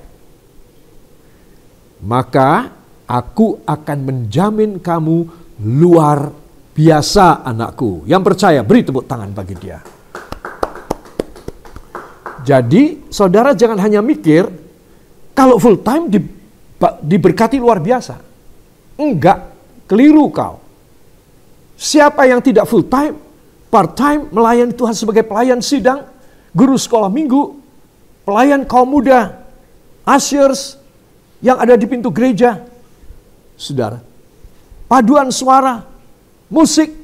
Maka aku akan menjamin kamu luar biasa anakku. Yang percaya, beri tepuk tangan bagi dia. Jadi, saudara jangan hanya mikir, kalau full time diberkati luar biasa. Enggak, keliru kau. Siapa yang tidak full time, part time, melayani Tuhan sebagai pelayan sidang, guru sekolah minggu, pelayan kaum muda, ushers yang ada di pintu gereja, saudara, paduan suara, musik.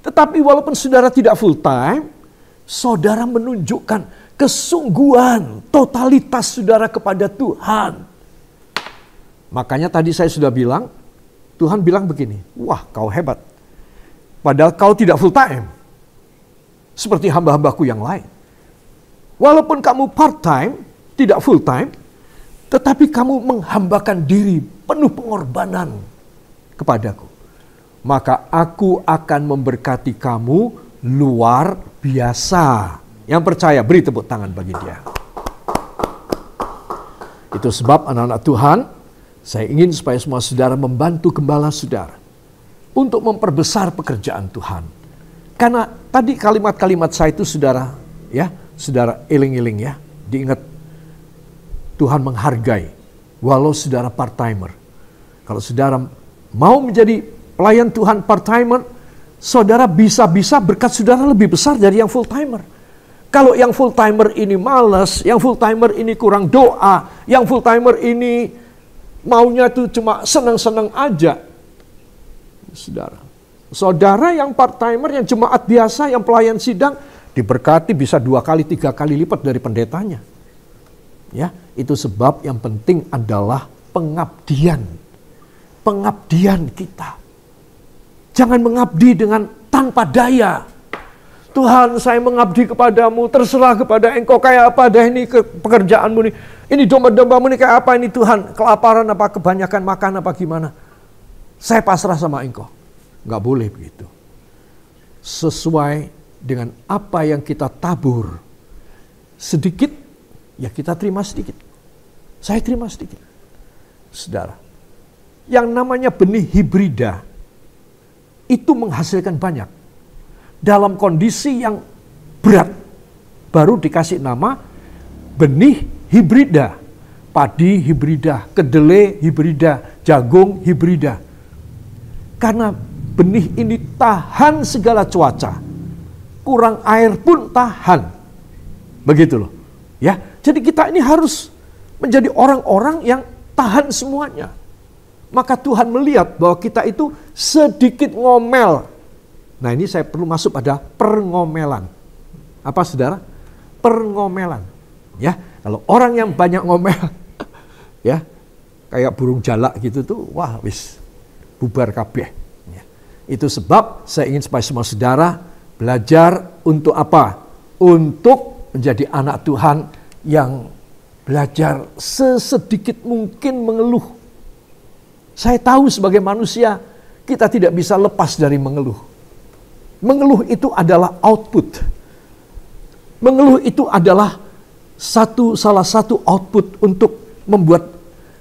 Tetapi walaupun saudara tidak full time, saudara menunjukkan kesungguhan, totalitas saudara kepada Tuhan. Makanya tadi saya sudah bilang, Tuhan bilang begini, wah kau hebat. Padahal kau tidak full time. Seperti hamba-hambaku yang lain. Walaupun kamu part time, tidak full time, tetapi kamu menghambakan diri penuh pengorbanan kepadaku. Maka aku akan memberkati kamu luar biasa. Yang percaya, beri tepuk tangan bagi dia. Itu sebab anak-anak Tuhan, saya ingin supaya semua saudara membantu gembala saudara untuk memperbesar pekerjaan Tuhan. Karena tadi kalimat-kalimat saya itu saudara, ya, saudara eling-eling ya, diingat. Tuhan menghargai walau saudara part-timer. Kalau saudara mau menjadi pelayan Tuhan part-timer, saudara bisa-bisa berkat saudara lebih besar dari yang full-timer. Kalau yang full-timer ini malas, yang full-timer ini kurang doa, yang full-timer ini maunya tuh cuma senang-senang aja. Saudara yang part-timer, yang jemaat biasa, yang pelayan sidang, diberkati bisa 2 kali, 3 kali lipat dari pendetanya. Ya, itu sebab yang penting adalah pengabdian. Pengabdian kita. Jangan mengabdi dengan tanpa daya. Tuhan, saya mengabdi kepadamu, terserah kepada engkau kayak apa dah ini pekerjaanmu nih. Ini domba-dombamu nih kayak apa ini Tuhan, kelaparan apa, kebanyakan makan apa gimana. Saya pasrah sama engkau. Nggak boleh begitu. Sesuai dengan apa yang kita tabur. Sedikit, ya kita terima sedikit. Saya terima sedikit. Saudara, yang namanya benih hibrida itu menghasilkan banyak. Dalam kondisi yang berat, baru dikasih nama benih hibrida. Padi hibrida, kedelai hibrida, jagung hibrida. Karena benih ini tahan segala cuaca. Kurang air pun tahan. Begitu loh. Ya, jadi kita ini harus menjadi orang-orang yang tahan semuanya. Maka Tuhan melihat bahwa kita itu sedikit ngomel. Nah, ini saya perlu masuk pada perngomelan. Apa saudara? Perngomelan. Ya, kalau orang yang banyak ngomel, ya, kayak burung jalak gitu tuh, wah wis bubar kabeh. Ya. Itu sebab saya ingin supaya semua saudara belajar untuk apa? Untuk menjadi anak Tuhan yang belajar sesedikit mungkin mengeluh. Saya tahu sebagai manusia kita tidak bisa lepas dari mengeluh. Mengeluh itu adalah output. Mengeluh itu adalah salah satu output untuk membuat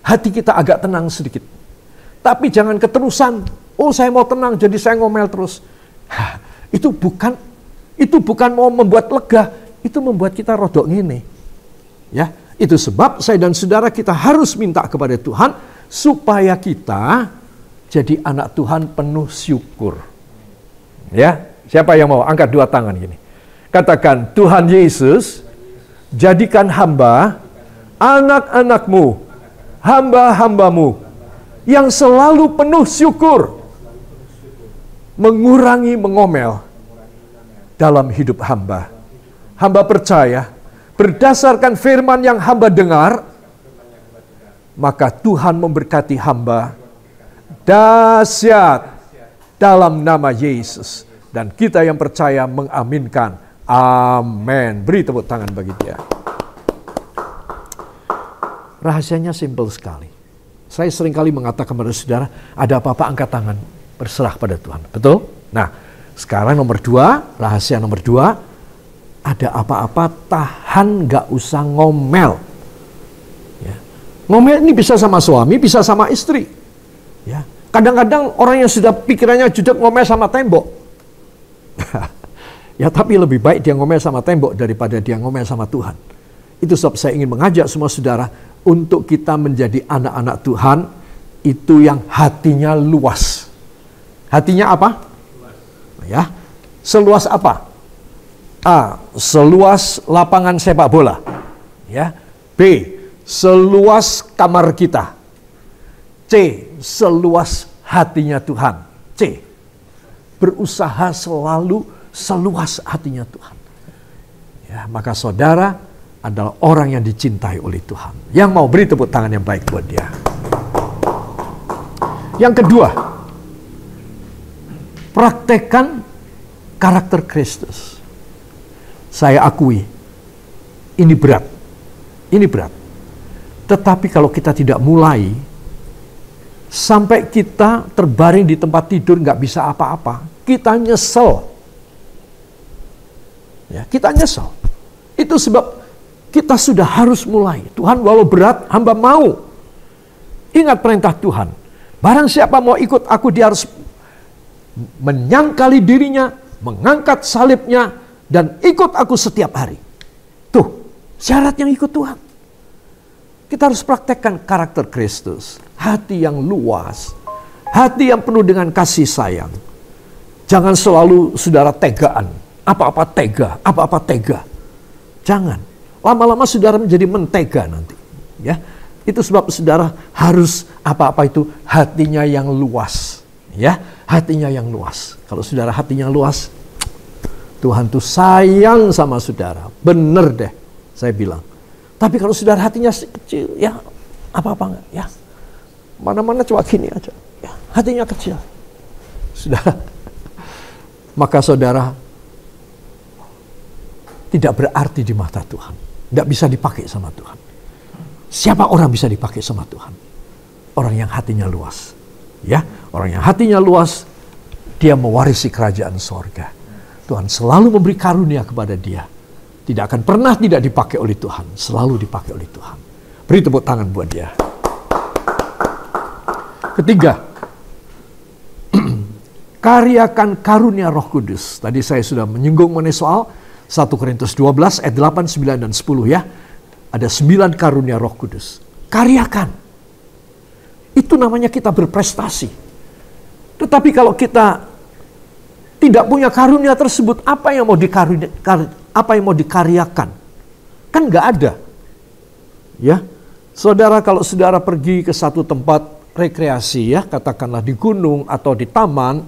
hati kita agak tenang sedikit. Tapi jangan keterusan. Oh, saya mau tenang jadi saya ngomel terus. Itu bukan mau membuat lega, itu membuat kita rodok ngene. Ya, itu sebab saya dan saudara kita harus minta kepada Tuhan supaya kita jadi anak Tuhan penuh syukur. Ya, siapa yang mau angkat dua tangan gini? Katakan, Tuhan Yesus, jadikan hamba, anak-anakmu, hamba-hambamu, yang selalu penuh syukur, mengurangi mengomel dalam hidup hamba. Hamba percaya, berdasarkan firman yang hamba dengar, maka Tuhan memberkati hamba dahsyat dalam nama Yesus. Dan kita yang percaya mengaminkan. Amin. Beri tepuk tangan bagi dia. Rahasianya simpel sekali. Saya seringkali mengatakan kepada saudara, ada apa-apa angkat tangan, berserah pada Tuhan. Betul? Nah, sekarang nomor 2, rahasia nomor 2, ada apa-apa tahan, gak usah ngomel. Ya. Ngomel ini bisa sama suami, bisa sama istri. Ya. Kadang-kadang orang yang sudah pikirannya judek ngomel sama tembok. Ya, tapi lebih baik dia ngomel sama tembok daripada dia ngomel sama Tuhan. Itu sebab saya ingin mengajak semua saudara untuk kita menjadi anak-anak Tuhan itu yang hatinya luas. Hatinya apa? Ya, seluas apa? A, seluas lapangan sepak bola. Ya. B, seluas kamar kita. C, seluas hatinya Tuhan. C, berusaha selalu seluas hatinya Tuhan. Ya, maka saudara adalah orang yang dicintai oleh Tuhan. Yang mau beri tepuk tangan yang baik buat dia. Yang kedua, praktekkan karakter Kristus. Saya akui, ini berat. Ini berat. Tetapi kalau kita tidak mulai, sampai kita terbaring di tempat tidur nggak bisa apa-apa, kita nyesel. Ya, kita nyesel. Itu sebab kita sudah harus mulai. Tuhan, walau berat, hamba mau. Ingat perintah Tuhan. Barang siapa mau ikut aku, dia harus menyangkali dirinya, mengangkat salibnya, dan ikut aku setiap hari. Tuh, syarat yang ikut Tuhan. Kita harus praktekkan karakter Kristus. Hati yang luas. Hati yang penuh dengan kasih sayang. Jangan selalu saudara tegaan. Apa-apa tega, apa-apa tega. Jangan. Lama-lama saudara menjadi mentega nanti. Ya, itu sebab saudara harus apa-apa itu hatinya yang luas. Ya, hatinya yang luas. Kalau saudara hatinya luas, Tuhan tuh sayang sama saudara. Bener deh, saya bilang. Tapi kalau saudara hatinya kecil, ya apa-apa enggak? Ya, mana-mana cuma gini aja. Ya, hatinya kecil. Saudara, maka saudara tidak berarti di mata Tuhan. Tidak bisa dipakai sama Tuhan. Siapa orang bisa dipakai sama Tuhan? Orang yang hatinya luas. Ya, orang yang hatinya luas, dia mewarisi kerajaan sorga. Tuhan selalu memberi karunia kepada dia. Tidak akan pernah tidak dipakai oleh Tuhan. Selalu dipakai oleh Tuhan. Beri tepuk tangan buat dia. Ketiga, karyakan karunia Roh Kudus. Tadi saya sudah menyinggung mengenai soal 1 Korintus 12 ayat 8, 9, dan 10 ya. Ada 9 karunia Roh Kudus. Karyakan. Itu namanya kita berprestasi. Tetapi kalau kita tidak punya karunia tersebut, apa yang mau dikaryakan? Kan nggak ada. Ya. Saudara, kalau saudara pergi ke satu tempat rekreasi ya, katakanlah di gunung atau di taman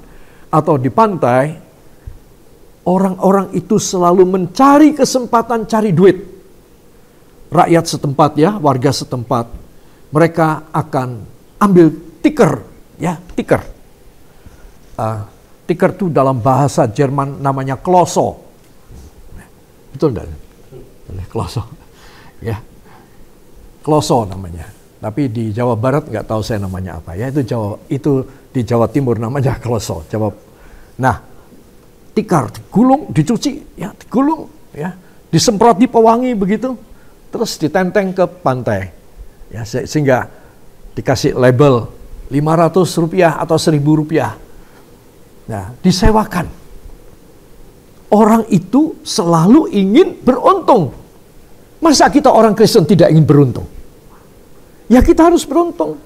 atau di pantai, orang-orang itu selalu mencari kesempatan cari duit. Rakyat setempat ya, warga setempat, mereka akan ambil tiker, ya tiker. Tiker itu dalam bahasa Jerman namanya Kloso. Betul enggak? Kloso. Ya. Kloso namanya. Tapi di Jawa Barat nggak tahu saya namanya apa ya. Itu di Jawa Timur namanya Kloso. Nah, tikar digulung, dicuci, ya digulung, ya disemprot di pewangi begitu, terus ditenteng ke pantai, ya sehingga dikasih label Rp500 atau Rp1.000. Nah, disewakan. Orang itu selalu ingin beruntung. Masa kita orang Kristen tidak ingin beruntung? Ya kita harus beruntung.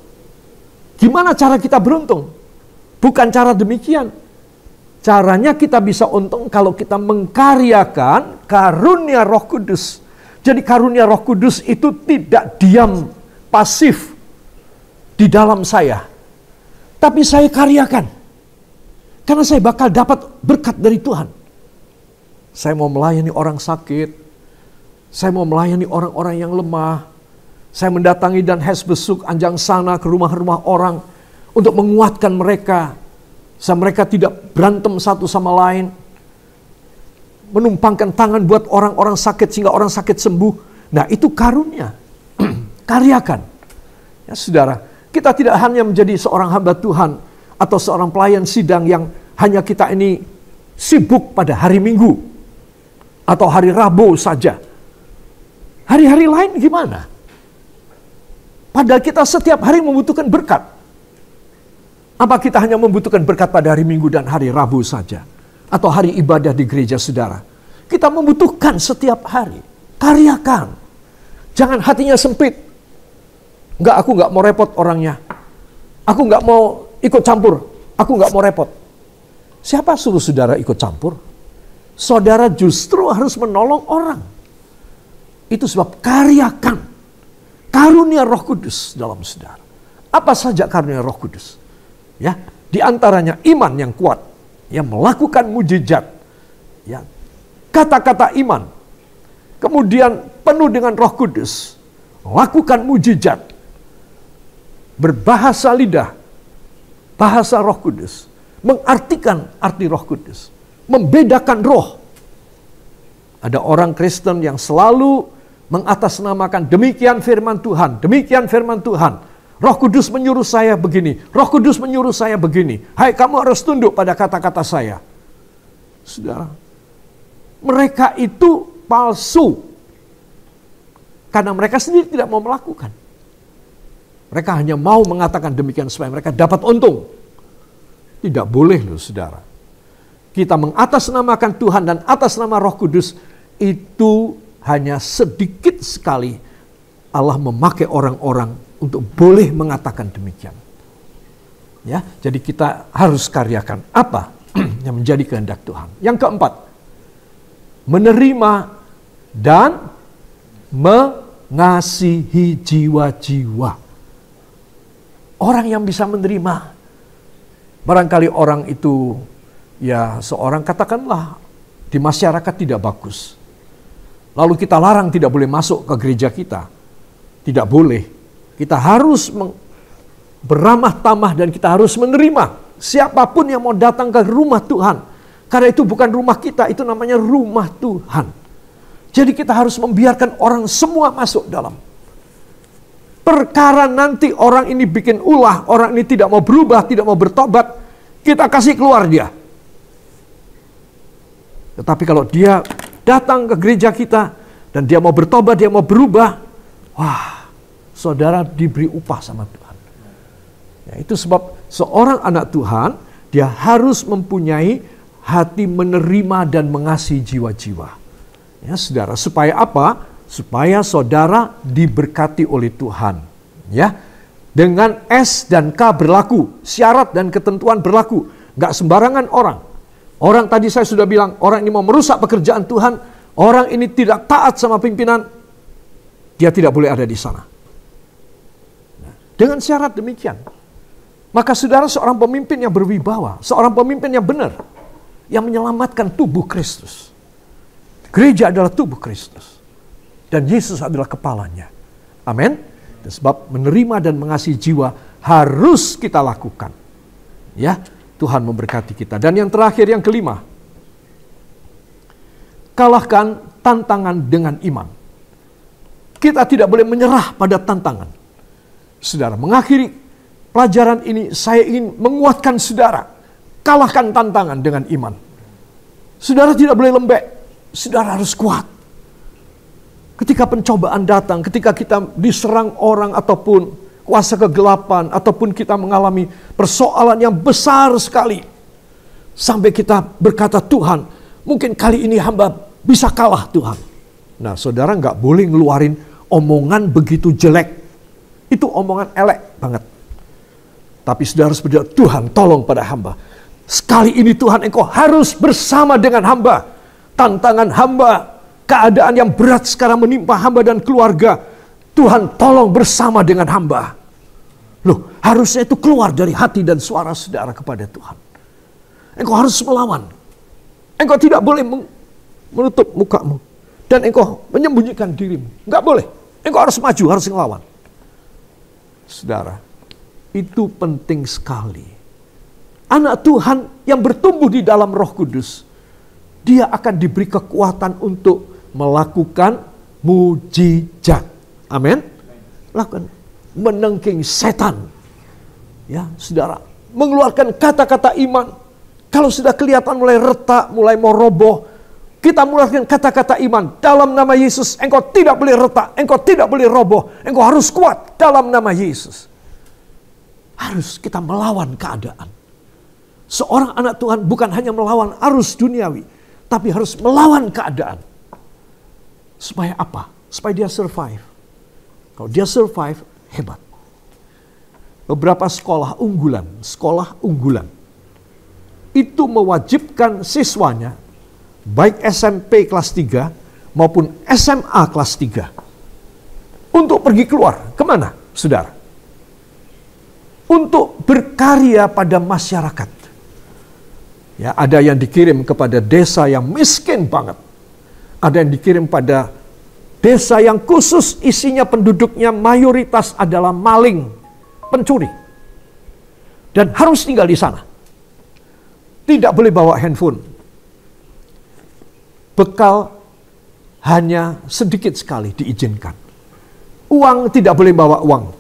Gimana cara kita beruntung? Bukan cara demikian. Caranya kita bisa untung kalau kita mengkaryakan karunia Roh Kudus. Jadi karunia Roh Kudus itu tidak diam pasif di dalam saya. Tapi saya karyakan. Karena saya bakal dapat berkat dari Tuhan. Saya mau melayani orang sakit. Saya mau melayani orang-orang yang lemah. Saya mendatangi dan besuk anjang sana ke rumah-rumah orang untuk menguatkan mereka. Mereka tidak berantem satu sama lain. Menumpangkan tangan buat orang-orang sakit sehingga orang sakit sembuh. Nah itu karunia. Karyakan. Ya saudara, kita tidak hanya menjadi seorang hamba Tuhan atau seorang pelayan sidang yang hanya kita ini sibuk pada hari Minggu atau hari Rabu saja. Hari-hari lain gimana? Padahal kita setiap hari membutuhkan berkat. Apa kita hanya membutuhkan berkat pada hari Minggu dan hari Rabu saja? Atau hari ibadah di gereja saudara? Kita membutuhkan setiap hari. Karyakan. Jangan hatinya sempit. Aku nggak mau repot orangnya. Aku nggak mau ikut campur. Aku nggak mau repot. Siapa suruh saudara ikut campur? Saudara justru harus menolong orang. Itu sebab karyakan karunia Roh Kudus dalam saudara. Apa saja karunia Roh Kudus? Ya, di antaranya iman yang kuat, yang melakukan mujizat, ya, kata-kata iman, kemudian penuh dengan Roh Kudus, lakukan mujizat, berbahasa lidah, bahasa Roh Kudus, mengartikan arti Roh Kudus, membedakan roh. Ada orang Kristen yang selalu mengatasnamakan demikian firman Tuhan, demikian firman Tuhan. Roh Kudus menyuruh saya begini, Roh Kudus menyuruh saya begini. Hai, kamu harus tunduk pada kata-kata saya. Saudara, mereka itu palsu. Karena mereka sendiri tidak mau melakukan. Mereka hanya mau mengatakan demikian supaya mereka dapat untung. Tidak boleh loh saudara. Kita mengatasnamakan Tuhan dan atas nama Roh Kudus, itu hanya sedikit sekali Allah memakai orang-orang untuk boleh mengatakan demikian. Ya, jadi kita harus karyakan apa yang menjadi kehendak Tuhan. Yang keempat, menerima dan mengasihi jiwa-jiwa. Orang yang bisa menerima, barangkali orang itu ya seorang katakanlah di masyarakat tidak bagus. Lalu kita larang tidak boleh masuk ke gereja kita. Tidak boleh. Kita harus beramah tamah dan kita harus menerima siapapun yang mau datang ke rumah Tuhan. Karena itu bukan rumah kita, itu namanya rumah Tuhan. Jadi kita harus membiarkan orang semua masuk dalam. Perkara nanti orang ini bikin ulah, orang ini tidak mau berubah, tidak mau bertobat, kita kasih keluar dia. Tetapi kalau dia datang ke gereja kita dan dia mau bertobat, dia mau berubah, wah, saudara diberi upah sama Tuhan. Ya, itu sebab seorang anak Tuhan, dia harus mempunyai hati menerima dan mengasihi jiwa-jiwa. Ya, saudara, supaya apa? Supaya saudara diberkati oleh Tuhan. Ya, dengan S dan K berlaku, syarat dan ketentuan berlaku. Gak sembarangan orang. Orang tadi saya sudah bilang, orang ini mau merusak pekerjaan Tuhan, orang ini tidak taat sama pimpinan, dia tidak boleh ada di sana. Dengan syarat demikian, maka saudara seorang pemimpin yang berwibawa, seorang pemimpin yang benar, yang menyelamatkan tubuh Kristus. Gereja adalah tubuh Kristus. Dan Yesus adalah kepalanya. Amin. Sebab menerima dan mengasihi jiwa harus kita lakukan. Ya, Tuhan memberkati kita. Dan yang terakhir, yang kelima. Kalahkan tantangan dengan iman. Kita tidak boleh menyerah pada tantangan. Saudara, mengakhiri pelajaran ini, saya ingin menguatkan saudara. Kalahkan tantangan dengan iman. Saudara tidak boleh lembek. Saudara harus kuat. Ketika pencobaan datang, ketika kita diserang orang ataupun kuasa kegelapan, ataupun kita mengalami persoalan yang besar sekali. Sampai kita berkata, Tuhan, mungkin kali ini hamba bisa kalah Tuhan. Nah, saudara nggak boleh ngeluarin omongan begitu jelek. Itu omongan elek banget. Tapi saudara harus berdoa, Tuhan tolong pada hamba. Sekali ini Tuhan, Engkau harus bersama dengan hamba. Tantangan hamba, keadaan yang berat sekarang menimpa hamba dan keluarga. Tuhan tolong bersama dengan hamba. Loh, harusnya itu keluar dari hati dan suara saudara kepada Tuhan. Engkau harus melawan. Engkau tidak boleh menutup mukamu. Dan engkau menyembunyikan dirimu. Enggak boleh. Engkau harus maju, harus ngelawan. Saudara, itu penting sekali. Anak Tuhan yang bertumbuh di dalam Roh Kudus, dia akan diberi kekuatan untuk melakukan mujizat. Amin. Lakukan menengking setan. Ya, saudara, mengeluarkan kata-kata iman. Kalau sudah kelihatan mulai retak, mulai mau roboh, kita mengeluarkan kata-kata iman. Dalam nama Yesus, engkau tidak boleh retak, engkau tidak boleh roboh, engkau harus kuat dalam nama Yesus. Harus kita melawan keadaan. Seorang anak Tuhan bukan hanya melawan arus duniawi, tapi harus melawan keadaan. Supaya apa? Supaya dia survive. Kalau dia survive, hebat. Beberapa sekolah unggulan, itu mewajibkan siswanya, baik SMP kelas 3 maupun SMA kelas 3, untuk pergi keluar. Kemana, saudara? Untuk berkarya pada masyarakat. Ya, ada yang dikirim kepada desa yang miskin banget. Ada yang dikirim pada desa yang khusus isinya penduduknya mayoritas adalah maling, pencuri. Dan harus tinggal di sana. Tidak boleh bawa handphone. Bekal hanya sedikit sekali diizinkan. Uang tidak boleh bawa uang.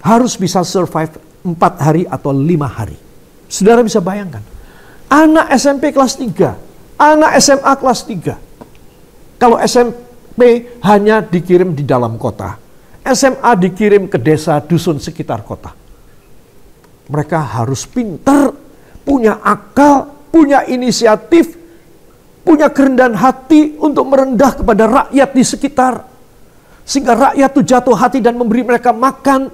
Harus bisa survive 4 hari atau 5 hari. Saudara bisa bayangkan. Anak SMP kelas 3, anak SMA kelas 3. Kalau SMP hanya dikirim di dalam kota. SMA dikirim ke desa dusun sekitar kota. Mereka harus pintar, punya akal, punya inisiatif, punya kerendahan hati untuk merendah kepada rakyat di sekitar. Sehingga rakyat itu jatuh hati dan memberi mereka makan.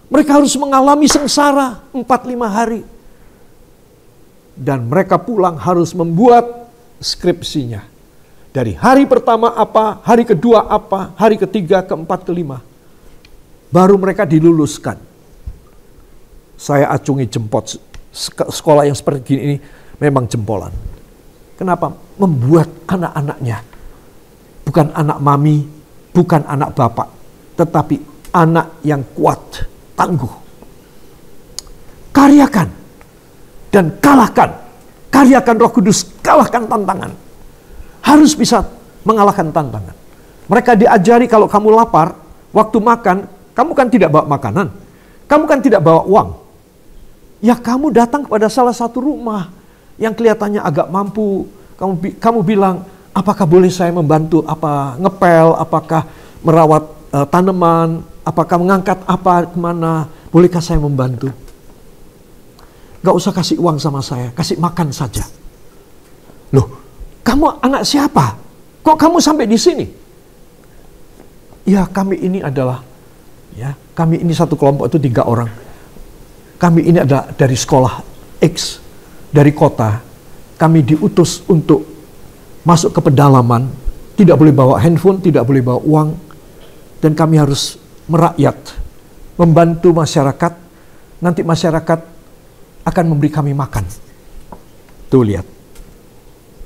Mereka harus mengalami sengsara 4-5 hari. Dan mereka pulang harus membuat skripsinya. Dari hari pertama apa, hari kedua apa, hari ketiga, keempat, kelima. Baru mereka diluluskan. Saya acungi jempol. Sekolah yang seperti ini memang jempolan. Kenapa? Membuat anak-anaknya. Bukan anak mami, bukan anak bapak. Tetapi anak yang kuat, tangguh. Karyakan. Dan kalahkan. Karyakan Roh Kudus, kalahkan tantangan. Harus bisa mengalahkan tantangan. Mereka diajari kalau kamu lapar, waktu makan, kamu kan tidak bawa makanan. Kamu kan tidak bawa uang. Ya kamu datang kepada salah satu rumah yang kelihatannya agak mampu. Kamu bilang, apakah boleh saya membantu? Apa ngepel, apakah merawat tanaman, apakah mengangkat apa kemana? Bolehkah saya membantu? Gak usah kasih uang sama saya, kasih makan saja. Loh, kamu anak siapa? Kok kamu sampai di sini? Ya kami ini adalah, kami ini satu kelompok itu 3 orang. Kami ini adalah dari sekolah X, dari kota. Kami diutus untuk masuk ke pedalaman. Tidak boleh bawa handphone, tidak boleh bawa uang. Dan kami harus merakyat, membantu masyarakat. Nanti masyarakat akan memberi kami makan. Tuh lihat.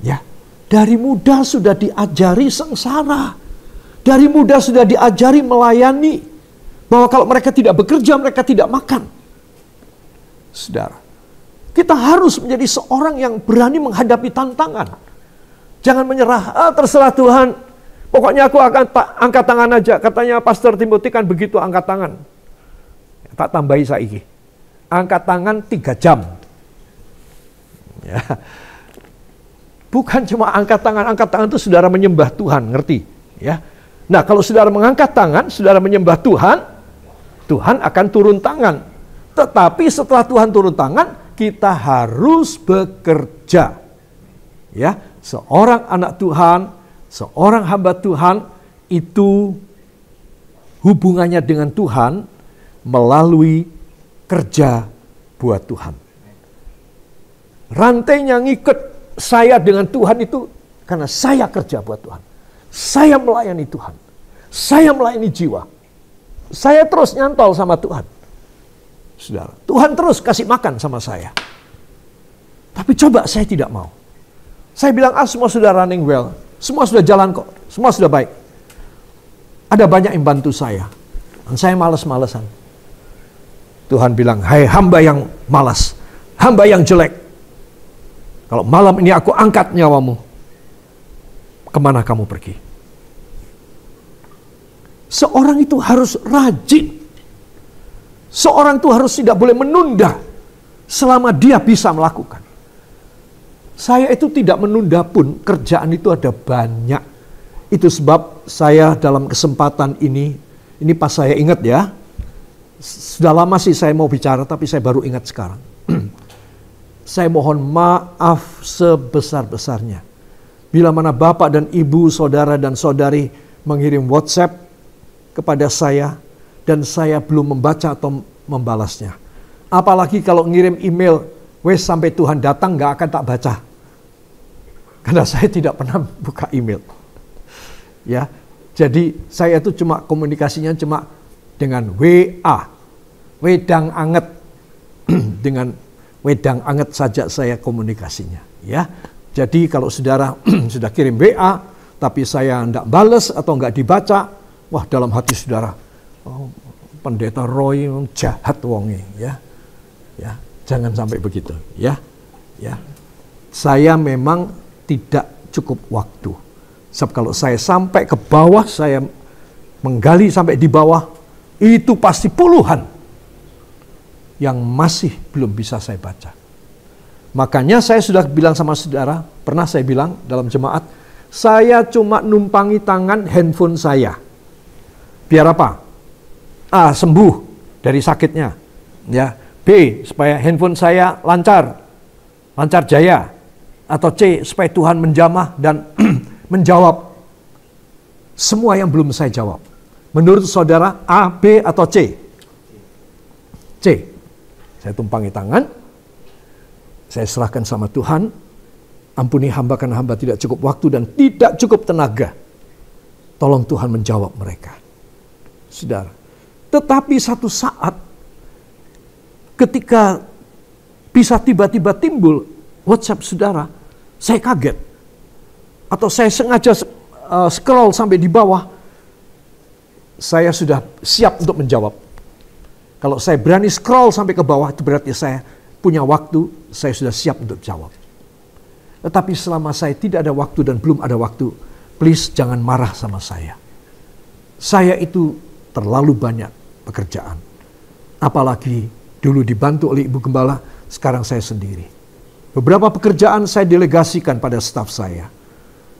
Ya, dari muda sudah diajari sengsara. Dari muda sudah diajari melayani. Bahwa kalau mereka tidak bekerja, mereka tidak makan. Saudara, kita harus menjadi seorang yang berani menghadapi tantangan. Jangan menyerah, terserah Tuhan. Pokoknya aku akan angkat tangan aja. Katanya Pastor Timothy kan begitu angkat tangan. Tak tambahi saiki. Angkat tangan 3 jam. Ya. Bukan cuma angkat tangan itu saudara menyembah Tuhan, ngerti? Ya. Nah, kalau saudara mengangkat tangan, saudara menyembah Tuhan, Tuhan akan turun tangan. Tetapi setelah Tuhan turun tangan, kita harus bekerja. Ya, seorang anak Tuhan, seorang hamba Tuhan itu hubungannya dengan Tuhan melalui kerja buat Tuhan. Rantainya ngikat saya dengan Tuhan itu karena saya kerja buat Tuhan. Saya melayani Tuhan. Saya melayani jiwa. Saya terus nyantol sama Tuhan. Saudara, Tuhan terus kasih makan sama saya. Tapi coba saya tidak mau. Saya bilang, semua sudah running well. Semua sudah jalan kok. Semua sudah baik. Ada banyak yang bantu saya. Dan saya malas-malesan. Tuhan bilang, hai hamba yang malas. Hamba yang jelek. Kalau malam ini aku angkat nyawamu. Kemana kamu pergi? Seorang itu harus rajin. Seorang itu harus tidak boleh menunda. Selama dia bisa melakukan. Saya itu tidak menunda pun, kerjaan itu ada banyak. Itu sebab saya dalam kesempatan ini pas saya ingat ya, sudah lama sih saya mau bicara, tapi saya baru ingat sekarang. Saya mohon maaf sebesar-besarnya. Bila mana Bapak dan Ibu, Saudara dan Saudari mengirim WhatsApp kepada saya, dan saya belum membaca atau membalasnya. Apalagi kalau ngirim email, wes sampai Tuhan datang gak akan tak baca. Karena saya tidak pernah buka email. Ya, jadi saya itu cuma komunikasinya cuma dengan WA, wedang anget. Dengan wedang anget saja saya komunikasinya. Ya, jadi kalau saudara sudah kirim WA, tapi saya tidak balas atau nggak dibaca, wah dalam hati saudara, pendeta Roy jahat wonge, ya, ya, jangan sampai begitu, ya, ya. Saya memang tidak cukup waktu. Sebab kalau saya sampai ke bawah, saya menggali sampai di bawah, itu pasti puluhan yang masih belum bisa saya baca. Makanya saya sudah bilang sama saudara, pernah saya bilang dalam jemaat, saya cuma numpangi tangan handphone saya. Biar apa? A, sembuh dari sakitnya. Ya. B, supaya handphone saya lancar jaya. Atau C, supaya Tuhan menjamah dan menjawab semua yang belum saya jawab. Menurut saudara, A, B, atau C? C. Saya tumpangi tangan, saya serahkan sama Tuhan, ampuni hamba karena hamba tidak cukup waktu dan tidak cukup tenaga. Tolong Tuhan menjawab mereka. Saudara, tetapi satu saat, ketika bisa tiba-tiba timbul WhatsApp saudara, saya kaget. Atau saya sengaja scroll sampai di bawah, saya sudah siap untuk menjawab. Kalau saya berani scroll sampai ke bawah, itu berarti saya punya waktu, saya sudah siap untuk jawab. Tetapi selama saya tidak ada waktu dan belum ada waktu, please jangan marah sama saya. Saya itu terlalu banyak pekerjaan. Apalagi dulu dibantu oleh Ibu Gembala, sekarang saya sendiri. Beberapa pekerjaan saya delegasikan pada staf saya,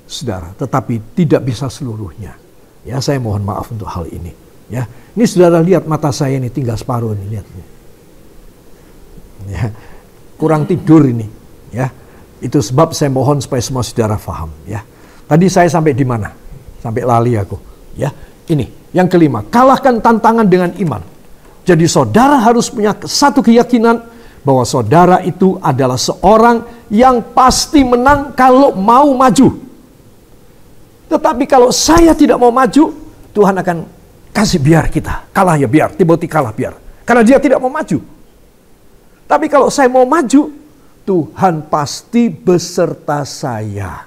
saudara, tetapi tidak bisa seluruhnya. Ya, saya mohon maaf untuk hal ini. Ya, ini saudara lihat mata saya ini tinggal separuh ini, lihat. Ya, kurang tidur ini. Ya, itu sebab saya mohon supaya semua saudara paham. Ya, tadi saya sampai di mana? Sampai lali aku. Ya, ini yang kelima, kalahkan tantangan dengan iman. Jadi saudara harus punya satu keyakinan bahwa saudara itu adalah seorang yang pasti menang kalau mau maju. Tetapi kalau saya tidak mau maju, Tuhan akan kasih biar kita. Kalah ya biar, Timothy kalah biar. Karena dia tidak mau maju. Tapi kalau saya mau maju, Tuhan pasti beserta saya.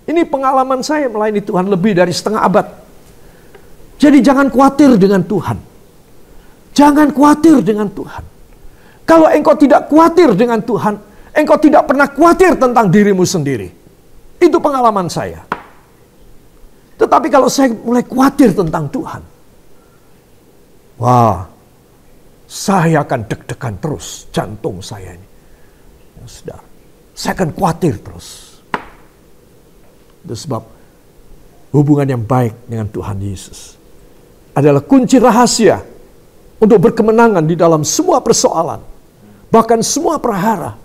Ini pengalaman saya melayani Tuhan lebih dari setengah abad. Jadi jangan khawatir dengan Tuhan. Jangan khawatir dengan Tuhan. Kalau engkau tidak khawatir dengan Tuhan, engkau tidak pernah khawatir tentang dirimu sendiri. Itu pengalaman saya. Tetapi kalau saya mulai khawatir tentang Tuhan, wah, saya akan deg-degan terus jantung saya ini. Ya, saudara, saya akan khawatir terus. Itu sebab hubungan yang baik dengan Tuhan Yesus adalah kunci rahasia untuk berkemenangan di dalam semua persoalan, bahkan semua perhara,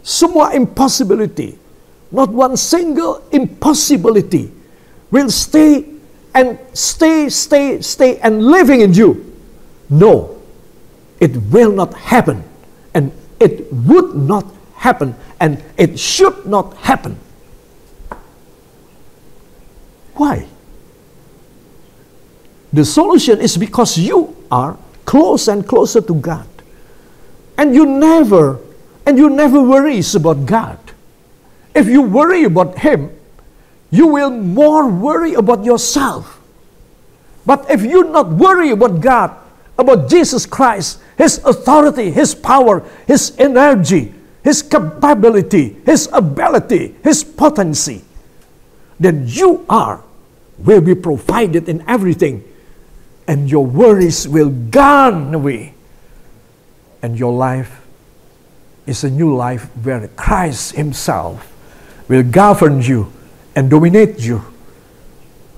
semua impossibility. Not one single impossibility will stay and living in you. No, it will not happen, and it would not happen, and it should not happen. Why? The solution is because you are close and closer to God. And you never worries about God. If you worry about Him, you will more worry about yourself. But if you not worry about God, about Jesus Christ, His authority, His power, His energy, His capability, His ability, His potency, then you will be provided in everything, and your worries will gone away, and your life is a new life where Christ Himself will govern you and dominate you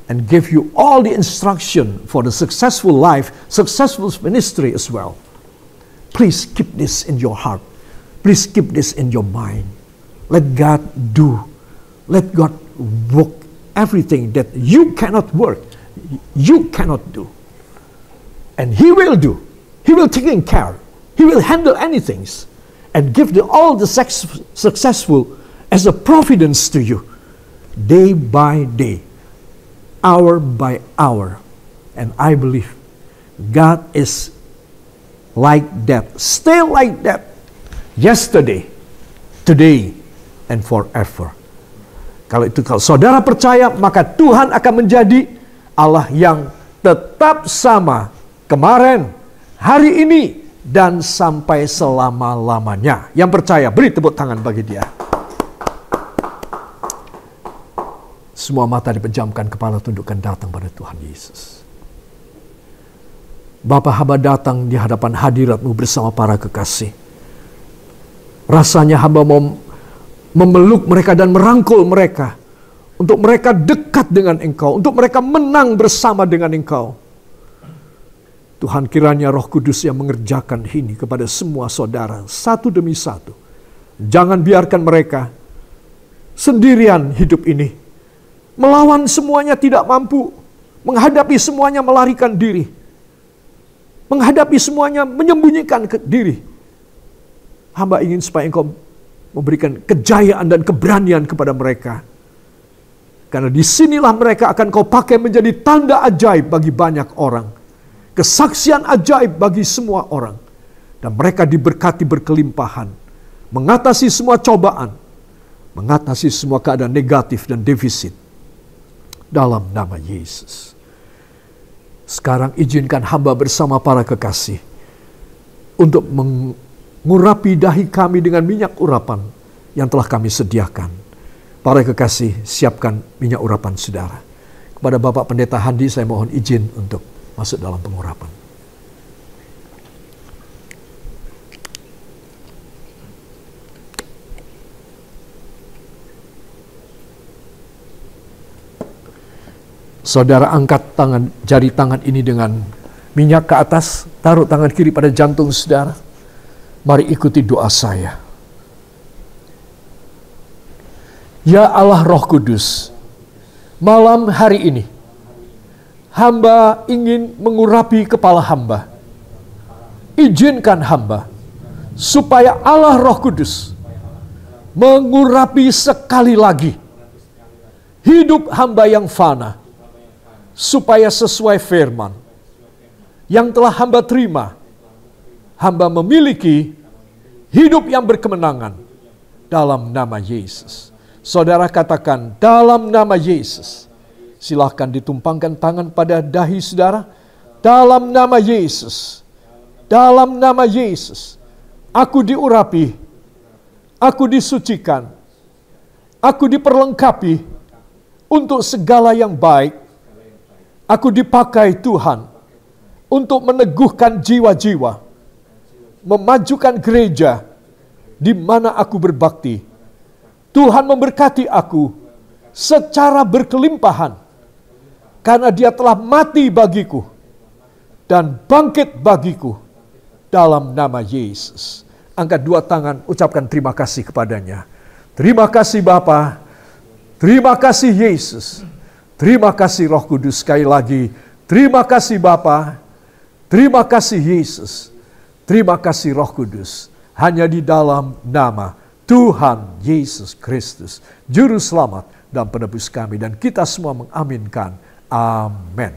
and give you all the instruction for the successful life, successful ministry as well. Please keep this in your heart. Please keep this in your mind. Let God do. Let God work everything that you cannot work, you cannot do. And He will do. He will take care. He will handle anything and give all the successful as a providence to you, day by day, hour by hour. And I believe God is like that, still like that, yesterday, today, and forever. Kalau saudara percaya, maka Tuhan akan menjadi Allah yang tetap sama kemarin, hari ini, dan sampai selama-lamanya. Yang percaya, beri tepuk tangan bagi Dia. Semua mata dipejamkan, kepala tundukkan, datang pada Tuhan Yesus. Bapa, hamba datang di hadapan hadirat-Mu bersama para kekasih. Rasanya hamba mau memeluk mereka dan merangkul mereka, untuk mereka dekat dengan Engkau, untuk mereka menang bersama dengan Engkau. Tuhan, kiranya Roh Kudus yang mengerjakan ini kepada semua saudara, satu demi satu. Jangan biarkan mereka sendirian hidup ini, melawan semuanya tidak mampu, menghadapi semuanya melarikan diri, menghadapi semuanya menyembunyikan diri. Hamba ingin supaya Engkau memberikan kejayaan dan keberanian kepada mereka. Karena disinilah mereka akan Kau pakai menjadi tanda ajaib bagi banyak orang. Kesaksian ajaib bagi semua orang. Dan mereka diberkati berkelimpahan. Mengatasi semua cobaan. Mengatasi semua keadaan negatif dan defisit. Dalam nama Yesus. Sekarang izinkan hamba bersama para kekasih untuk mengurapi dahi kami dengan minyak urapan yang telah kami sediakan. Para kekasih, siapkan minyak urapan saudara. Kepada Bapak Pendeta Handi, saya mohon izin untuk masuk dalam pengurapan. Saudara angkat jari tangan ini dengan minyak ke atas, taruh tangan kiri pada jantung saudara. Mari ikuti doa saya. Ya Allah Roh Kudus, malam hari ini, hamba ingin mengurapi kepala hamba. Izinkan hamba, supaya Allah Roh Kudus mengurapi sekali lagi hidup hamba yang fana, supaya sesuai firman yang telah hamba terima, hamba memiliki hidup yang berkemenangan, dalam nama Yesus. Saudara katakan, dalam nama Yesus. Silahkan ditumpangkan tangan pada dahi saudara. Dalam nama Yesus. Dalam nama Yesus. Aku diurapi. Aku disucikan. Aku diperlengkapi untuk segala yang baik. Aku dipakai Tuhan untuk meneguhkan jiwa-jiwa. Memajukan gereja di mana aku berbakti. Tuhan memberkati aku secara berkelimpahan. Karena Dia telah mati bagiku dan bangkit bagiku dalam nama Yesus. Angkat dua tangan, ucapkan terima kasih kepadanya. Terima kasih Bapa. Terima kasih Yesus. Terima kasih Roh Kudus. Sekali lagi, terima kasih Bapa. Terima kasih Yesus. Terima kasih Roh Kudus. Hanya di dalam nama Tuhan Yesus Kristus, Juru Selamat dan Penebus kami. Dan kita semua mengaminkan. Amin.